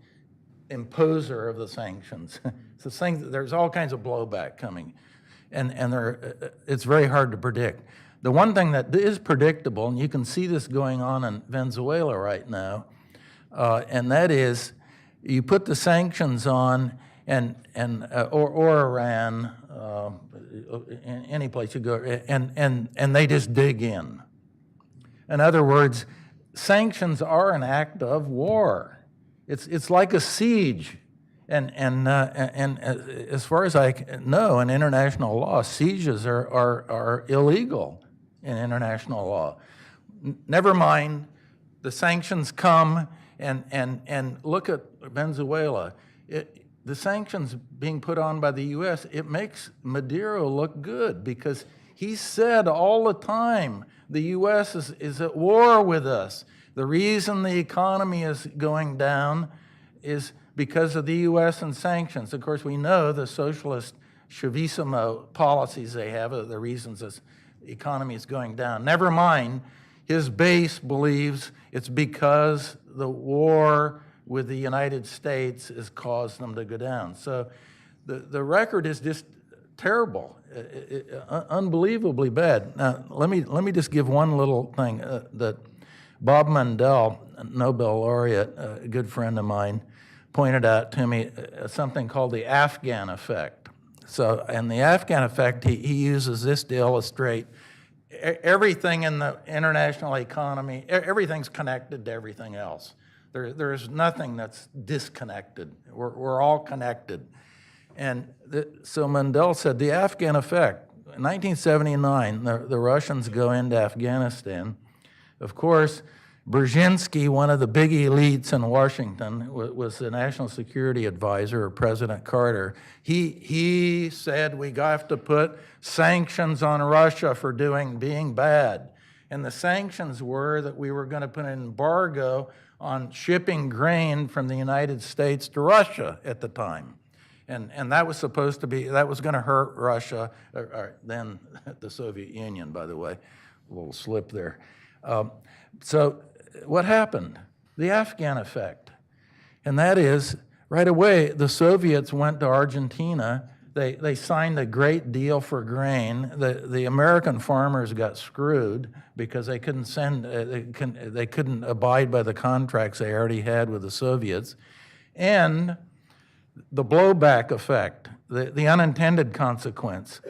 imposer of the sanctions. It's the thing, there's all kinds of blowback coming, and it's very hard to predict. The one thing that is predictable, and you can see this going on in Venezuela right now, and that is you put the sanctions on, or Iran, any place you go, and they just dig in. In other words, sanctions are an act of war. It's like a siege, and as far as I know, in international law, sieges are illegal in international law. Never mind, the sanctions come, and look at Venezuela. The sanctions being put on by the U.S., it makes Maduro look good because he said all the time the U.S. is at war with us. The reason the economy is going down is because of the U.S. and sanctions. Of course, we know the socialist Chavismo policies they have are the reasons this economy is going down. Never mind, his base believes it's because the war with the United States has caused them to go down. So the record is just terrible, unbelievably bad. Now, let me just give one little thing that Bob Mundell, Nobel laureate, a good friend of mine, pointed out to me, something called the Afghan effect. So, and the Afghan effect, he uses this to illustrate everything in the international economy, everything's connected to everything else. There's nothing that's disconnected. We're all connected. And so Mundell said the Afghan effect, in 1979, the Russians go into Afghanistan. Of course, Brzezinski, one of the big elites in Washington, was the national security advisor of President Carter. He said we have to put sanctions on Russia for being bad. And the sanctions were that we were going to put an embargo on shipping grain from the United States to Russia at the time. And that was supposed to be, that was going to hurt Russia, or then the Soviet Union, by the way, a little slip there. So what happened? The Afghan effect. And that is, right away, the Soviets went to Argentina. They signed a great deal for grain. The American farmers got screwed because they couldn't they couldn't abide by the contracts they already had with the Soviets. And the blowback effect, the unintended consequence.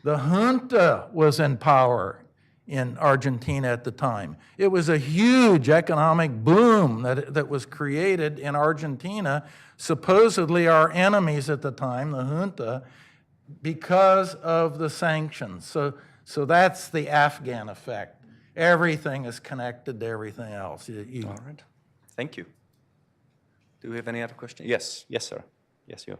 The junta was in power in Argentina at the time. It was a huge economic boom that was created in Argentina, supposedly our enemies at the time, the junta, because of the sanctions. So that's the Afghan effect. Everything is connected to everything else. All right. Thank you. Do we have any other questions? Yes. Yes, sir. Yes, you.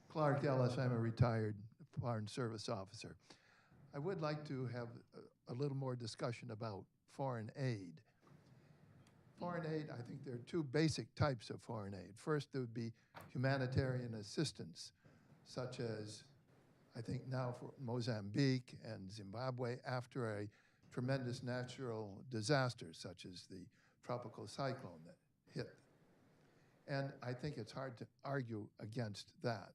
Clark Ellis, I'm a retired Foreign Service officer. I would like to have a little more discussion about foreign aid. Foreign aid, I think there are two basic types of foreign aid. First, there would be humanitarian assistance, such as, I think now for Mozambique and Zimbabwe after a tremendous natural disaster, such as the tropical cyclone that hit. And I think it's hard to argue against that.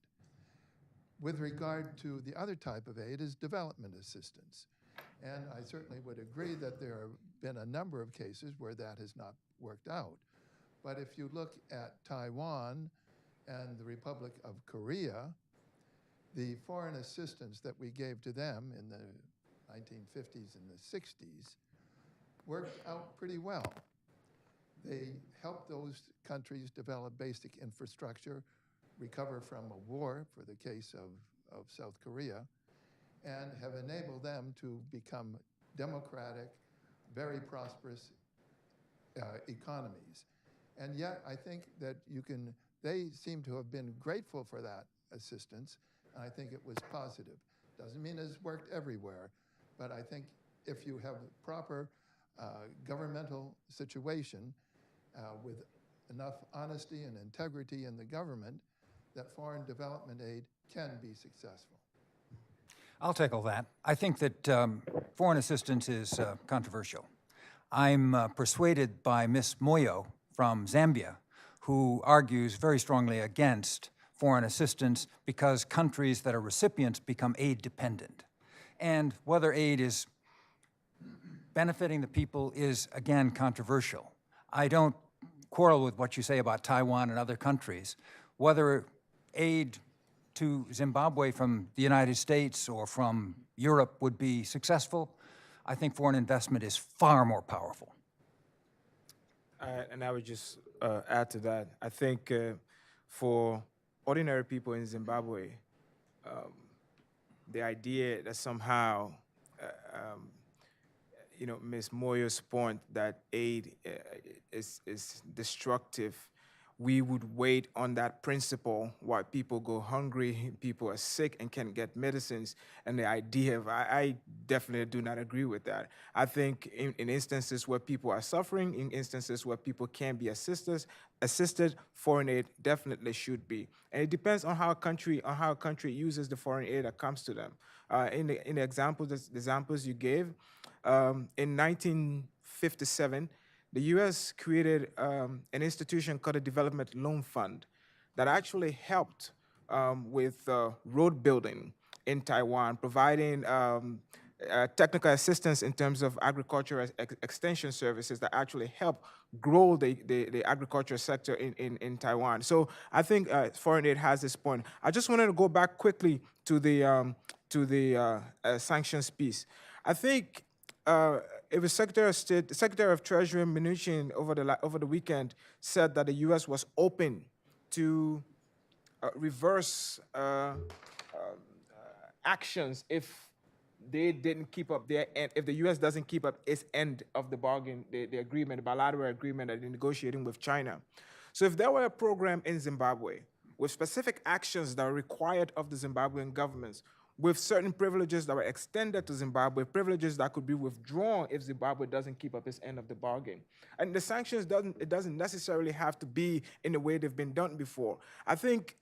With regard to the other type of aid is development assistance. And I certainly would agree that there have been a number of cases where that has not worked out. But if you look at Taiwan and the Republic of Korea, the foreign assistance that we gave to them in the 1950s and the 60s worked out pretty well. They helped those countries develop basic infrastructure, recover from a war, for the case of South Korea, and have enabled them to become democratic, very prosperous economies. And yet, I think that they seem to have been grateful for that assistance, and I think it was positive. Doesn't mean it's worked everywhere, but I think if you have a proper governmental situation with enough honesty and integrity in the government, that foreign development aid can be successful. I'll tackle that. I think that foreign assistance is controversial. I'm persuaded by Ms. Moyo from Zambia, who argues very strongly against foreign assistance because countries that are recipients become aid dependent. And whether aid is benefiting the people is, again, controversial. I don't quarrel with what you say about Taiwan and other countries. Whether aid to Zimbabwe from the United States or from Europe would be successful, I think foreign investment is far more powerful. And I would just add to that. I think for ordinary people in Zimbabwe, the idea that somehow, Ms. Moyo's point that aid is destructive, we would wait on that principle while people go hungry, people are sick and can't get medicines. And the idea of, I definitely do not agree with that. I think in instances where people are suffering, in instances where people can be assisted, foreign aid definitely should be. And it depends on how a country uses the foreign aid that comes to them. In the examples you gave, in 1957, the U.S. created an institution called the Development Loan Fund that actually helped with road building in Taiwan, providing technical assistance in terms of agricultural extension services that actually help grow the agricultural sector in Taiwan. So I think foreign aid has this point. I just wanted to go back quickly to the sanctions piece. I think it was Secretary of Treasury Mnuchin over the weekend said that the U.S. was open to reverse actions if they didn't keep up their end, if the U.S. doesn't keep up its end of the bargain, the agreement, the bilateral agreement that they're negotiating with China. So if there were a program in Zimbabwe with specific actions that are required of the Zimbabwean governments, with certain privileges that were extended to Zimbabwe, privileges that could be withdrawn if Zimbabwe doesn't keep up its end of the bargain. And the sanctions doesn't necessarily have to be in the way they've been done before. I think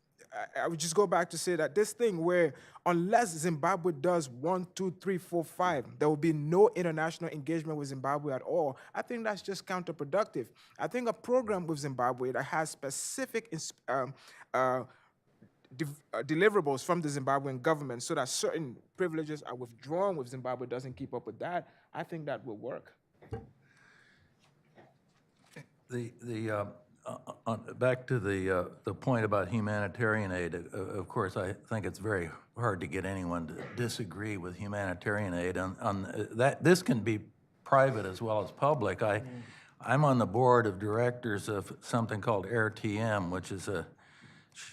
I would just go back to say that this thing where unless Zimbabwe does 1, 2, 3, 4, 5, there will be no international engagement with Zimbabwe at all. I think that's just counterproductive. I think a program with Zimbabwe that has specific deliverables from the Zimbabwean government so that certain privileges are withdrawn if Zimbabwe doesn't keep up with that, I think that will work. Back to the point about humanitarian aid, of course, I think it's very hard to get anyone to disagree with humanitarian aid. On that, this can be private as well as public. I'm on the board of directors of something called AirTM, which is a,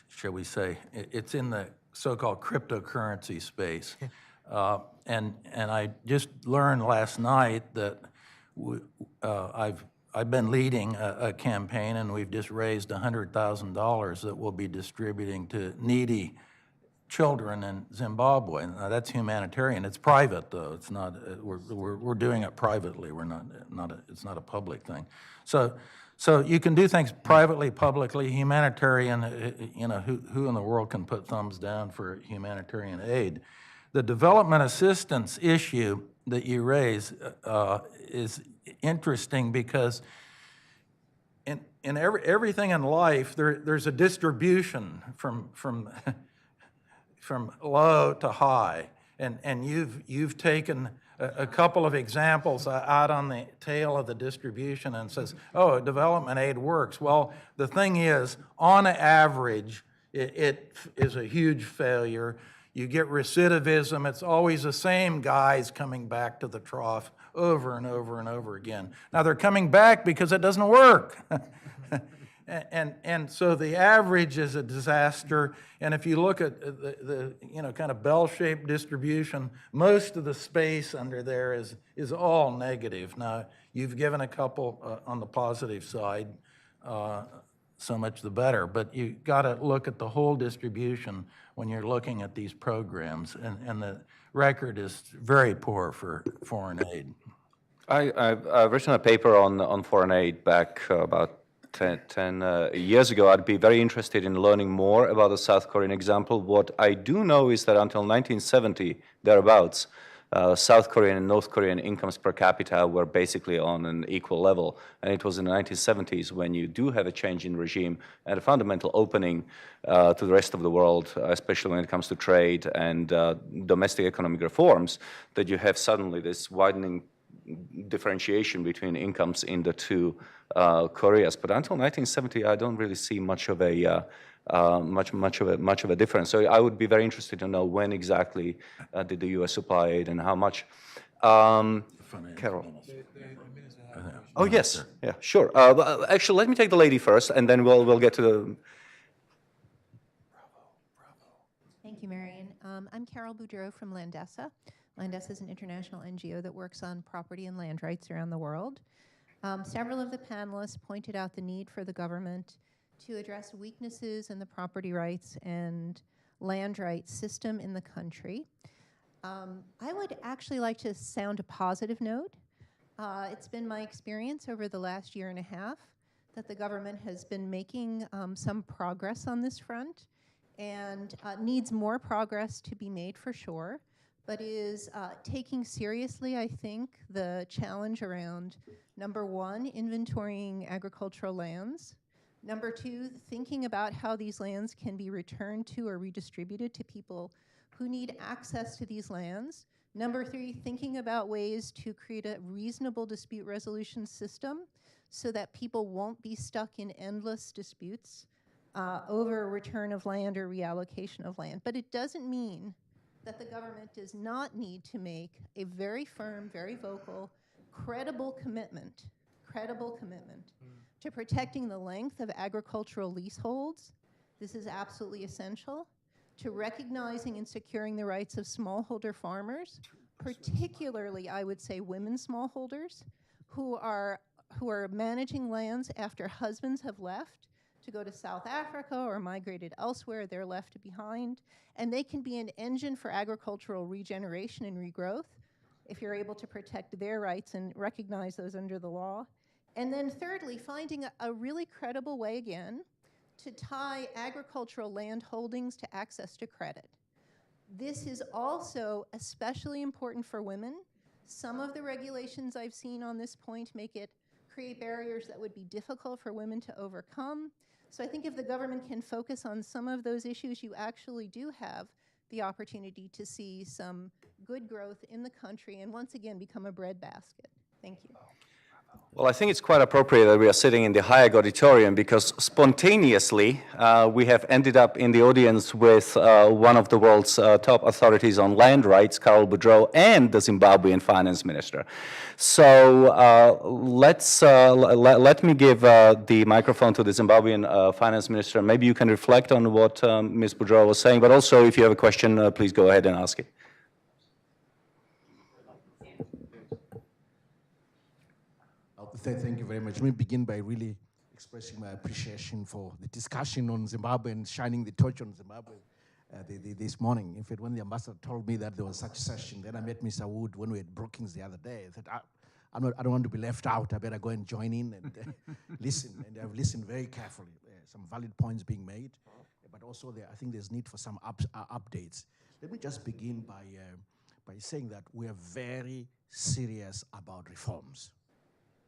shall we say, it's in the so-called cryptocurrency space. And I just learned last night that I've been leading a campaign, and we've just raised $100,000 that we'll be distributing to needy children in Zimbabwe. Now, that's humanitarian. It's private, though. It's not. We're doing it privately. We're not. It's not a public thing. So you can do things privately, publicly. Humanitarian. You know, who in the world can put thumbs down for humanitarian aid? The development assistance issue that you raise is interesting because in everything in life, there's a distribution from from low to high, and you've taken a couple of examples out on the tail of the distribution and says, oh, development aid works. Well, the thing is, on average, it is a huge failure. You get recidivism. It's always the same guys coming back to the trough over and over and over again. Now, they're coming back because it doesn't work. And so the average is a disaster. And if you look at the you know, kind of bell-shaped distribution, most of the space under there is all negative. Now, you've given a couple on the positive side, so much the better. But you got to look at the whole distribution when you're looking at these programs. And the record is very poor for foreign aid. I've written a paper on foreign aid back about 10 years ago. I'd be very interested in learning more about the South Korean example. What I do know is that until 1970, thereabouts, South Korean and North Korean incomes per capita were basically on an equal level. And it was in the 1970s when you do have a change in regime and a fundamental opening to the rest of the world, especially when it comes to trade and domestic economic reforms, that you have suddenly this widening differentiation between incomes in the two Koreas. But until 1970, I don't really see much of a much of a difference. So I would be very interested to know when exactly did the U.S. supply aid and how much. Carol. Oh yes, yeah, sure. Actually, let me take the lady first, and then we'll get to the. Thank you, Marion. I'm Carol Boudreau from Landesa. Landesa is an international NGO that works on property and land rights around the world. Several of the panelists pointed out the need for the government to address weaknesses in the property rights and land rights system in the country. I would actually like to sound a positive note. It's been my experience over the last year and a half that the government has been making some progress on this front and needs more progress to be made for sure, but is taking seriously, I think, the challenge around, number one, inventorying agricultural lands. Number two, thinking about how these lands can be returned to or redistributed to people who need access to these lands. Number three, thinking about ways to create a reasonable dispute resolution system so that people won't be stuck in endless disputes over return of land or reallocation of land. But it doesn't mean that the government does not need to make a very firm, very vocal, credible commitment to protecting the length of agricultural leaseholds. This is absolutely essential. To recognizing and securing the rights of smallholder farmers, particularly, I would say, women smallholders who are managing lands after husbands have left to go to South Africa or migrated elsewhere. They're left behind, and they can be an engine for agricultural regeneration and regrowth if you're able to protect their rights and recognize those under the law. And then thirdly, finding a really credible way, again, to tie agricultural land holdings to access to credit. This is also especially important for women. Some of the regulations I've seen on this point create barriers that would be difficult for women to overcome. So I think if the government can focus on some of those issues, you actually do have the opportunity to see some good growth in the country and once again become a breadbasket. Thank you. Well, I think it's quite appropriate that we are sitting in the Hayek auditorium because spontaneously we have ended up in the audience with one of the world's top authorities on land rights, Carol Boudreau, and the Zimbabwean finance minister. So let me give the microphone to the Zimbabwean finance minister. Maybe you can reflect on what Ms. Boudreau was saying, but also if you have a question, please go ahead and ask it. Thank you very much. Let me begin by really expressing my appreciation for the discussion on Zimbabwe and shining the torch on Zimbabwe this morning. In fact, when the ambassador told me that there was such a session, then I met Mr. Wood when we had Brookings the other day. I said, I don't want to be left out. I better go and join in and listen. And I've listened very carefully. Some valid points being made, but also I think there's need for some updates. Let me just begin by saying that we are very serious about reforms.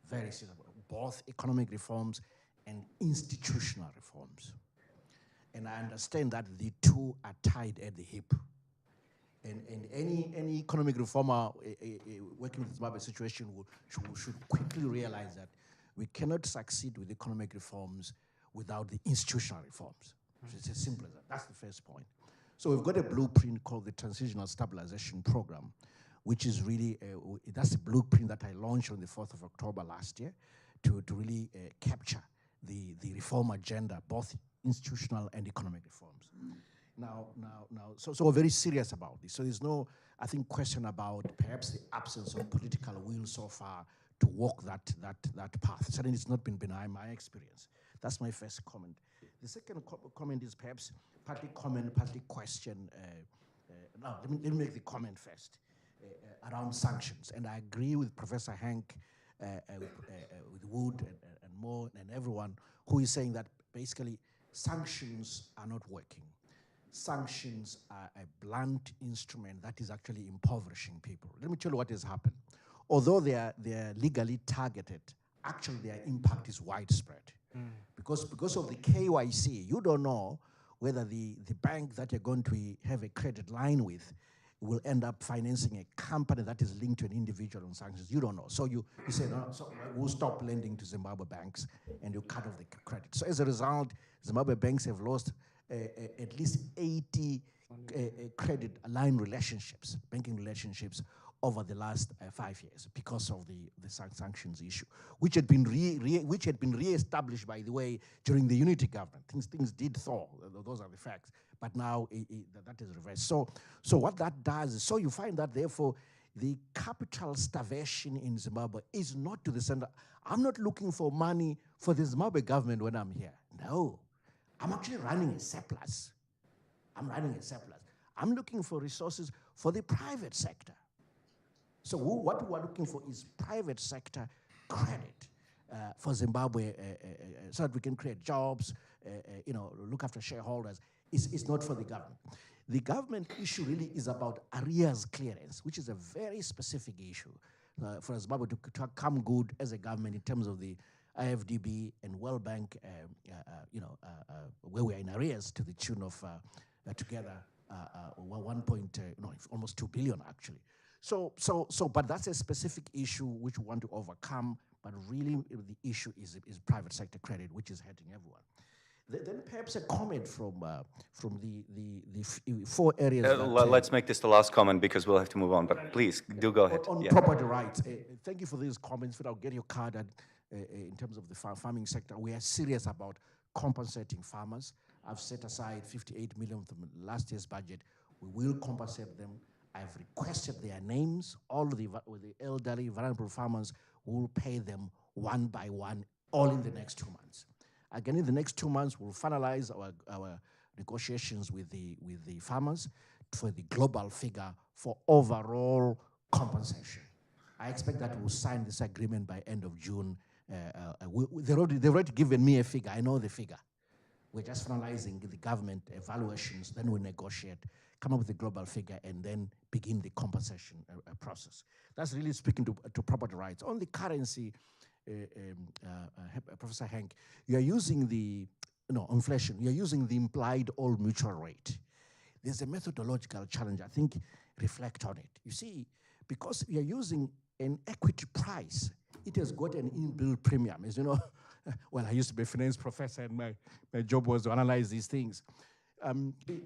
Very serious, both economic reforms and institutional reforms. And I understand that the two are tied at the hip. And any economic reformer working with the Zimbabwe situation should quickly realize that we cannot succeed with economic reforms without the institutional reforms. It's as simple as that. That's the first point. So we've got a blueprint called the Transitional Stabilization Program, which is really, that's the blueprint that I launched on the 4th of October last year to really capture the reform agenda, both institutional and economic reforms. So we're very serious about this. So there's no, I think, question about perhaps the absence of political will so far to walk that path. Certainly it's not been benign, my experience. That's my first comment. The second comment is perhaps partly comment, partly question. Let me make the comment first. Around sanctions, and I agree with Professor Hank, with Wood and Moore and everyone who is saying that basically sanctions are not working. Sanctions are a blunt instrument that is actually impoverishing people. Let me tell you what has happened. Although they are legally targeted, actually their impact is widespread. Because of the KYC, you don't know whether the bank that you're going to have a credit line with will end up financing a company that is linked to an individual on sanctions. You don't know. So you say, no, so we'll stop lending to Zimbabwe banks and you cut off the credit. So as a result, Zimbabwe banks have lost at least 80 credit line relationships, banking relationships over the last 5 years because of the sanctions issue, which had been re-established, by the way, during the unity government. Things did thaw, those are the facts. But now that is reversed. So what that does is, so you find that therefore the capital starvation in Zimbabwe is not to the center. I'm not looking for money for the Zimbabwe government when I'm here. No, I'm actually running a surplus. I'm looking for resources for the private sector. So what we're looking for is private sector credit for Zimbabwe so that we can create jobs, look after shareholders. It's not for the government. The government issue really is about arrears clearance, which is a very specific issue for Zimbabwe to come good as a government in terms of the IFDB and World Bank, where we are in arrears to the tune of together almost 2 billion actually. But that's a specific issue which we want to overcome. But really, the issue is private sector credit, which is hurting everyone. Then perhaps a comment from the 4 areas. Let's make this the last comment because we'll have to move on. But please, do go ahead. On property rights, thank you for these comments. But I'll get your card in terms of the farming sector. We are serious about compensating farmers. I've set aside 58 million from last year's budget. We will compensate them. I've requested their names. All the elderly, vulnerable farmers, will pay them one by one, all in the next 2 months. Again, in the next 2 months, we'll finalize our negotiations with the farmers for the global figure for overall compensation. I expect that we'll sign this agreement by end of June. They've already given me a figure. I know the figure. We're just finalizing the government evaluations, then we'll negotiate, come up with a global figure, and then begin the compensation process. That's really speaking to property rights. On the currency, Professor Hank, you're using inflation, you're using the implied all mutual rate. There's a methodological challenge, I think, reflect on it. You see, because you're using an equity price, it has got an inbuilt premium. As you know, well, I used to be a finance professor, and my job was to analyze these things.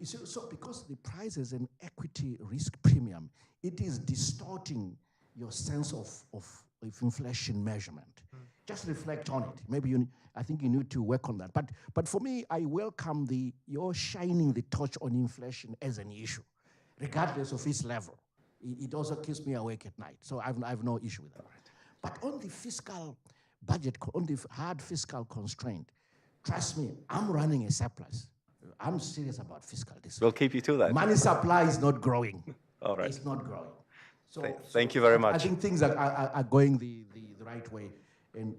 So because the price is an equity risk premium, it is distorting your sense of inflation measurement. Just reflect on it. Maybe I think you need to work on that. But for me, I welcome your shining the torch on inflation as an issue, regardless of its level. It also keeps me awake at night. So I have no issue with that. But on the fiscal budget, on the hard fiscal constraint, trust me, I'm running a surplus. I'm serious about fiscal discipline. We'll keep you to that. Money supply is not growing. All right. It's not growing. Thank you very much. I think things are going the right way. And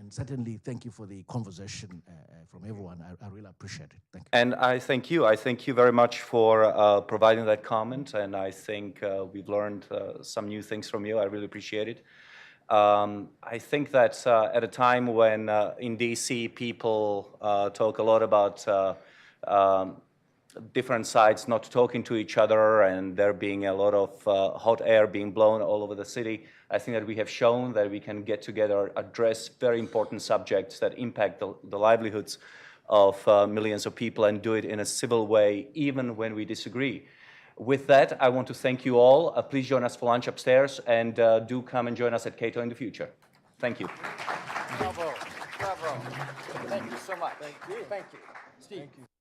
certainly thank you for the conversation from everyone. I really appreciate it. Thank you. And I thank you. I thank you very much for providing that comment. And I think we've learned some new things from you. I really appreciate it. I think that at a time when in DC people talk a lot about different sides not talking to each other and there being a lot of hot air being blown all over the city, I think that we have shown that we can get together, address very important subjects that impact the livelihoods of millions of people and do it in a civil way, even when we disagree. With that, I want to thank you all. Please join us for lunch upstairs, and do come and join us at Cato in the future. Thank you. Bravo, bravo. Thank you so much. Thank you. Thank you. Steve. Thank you.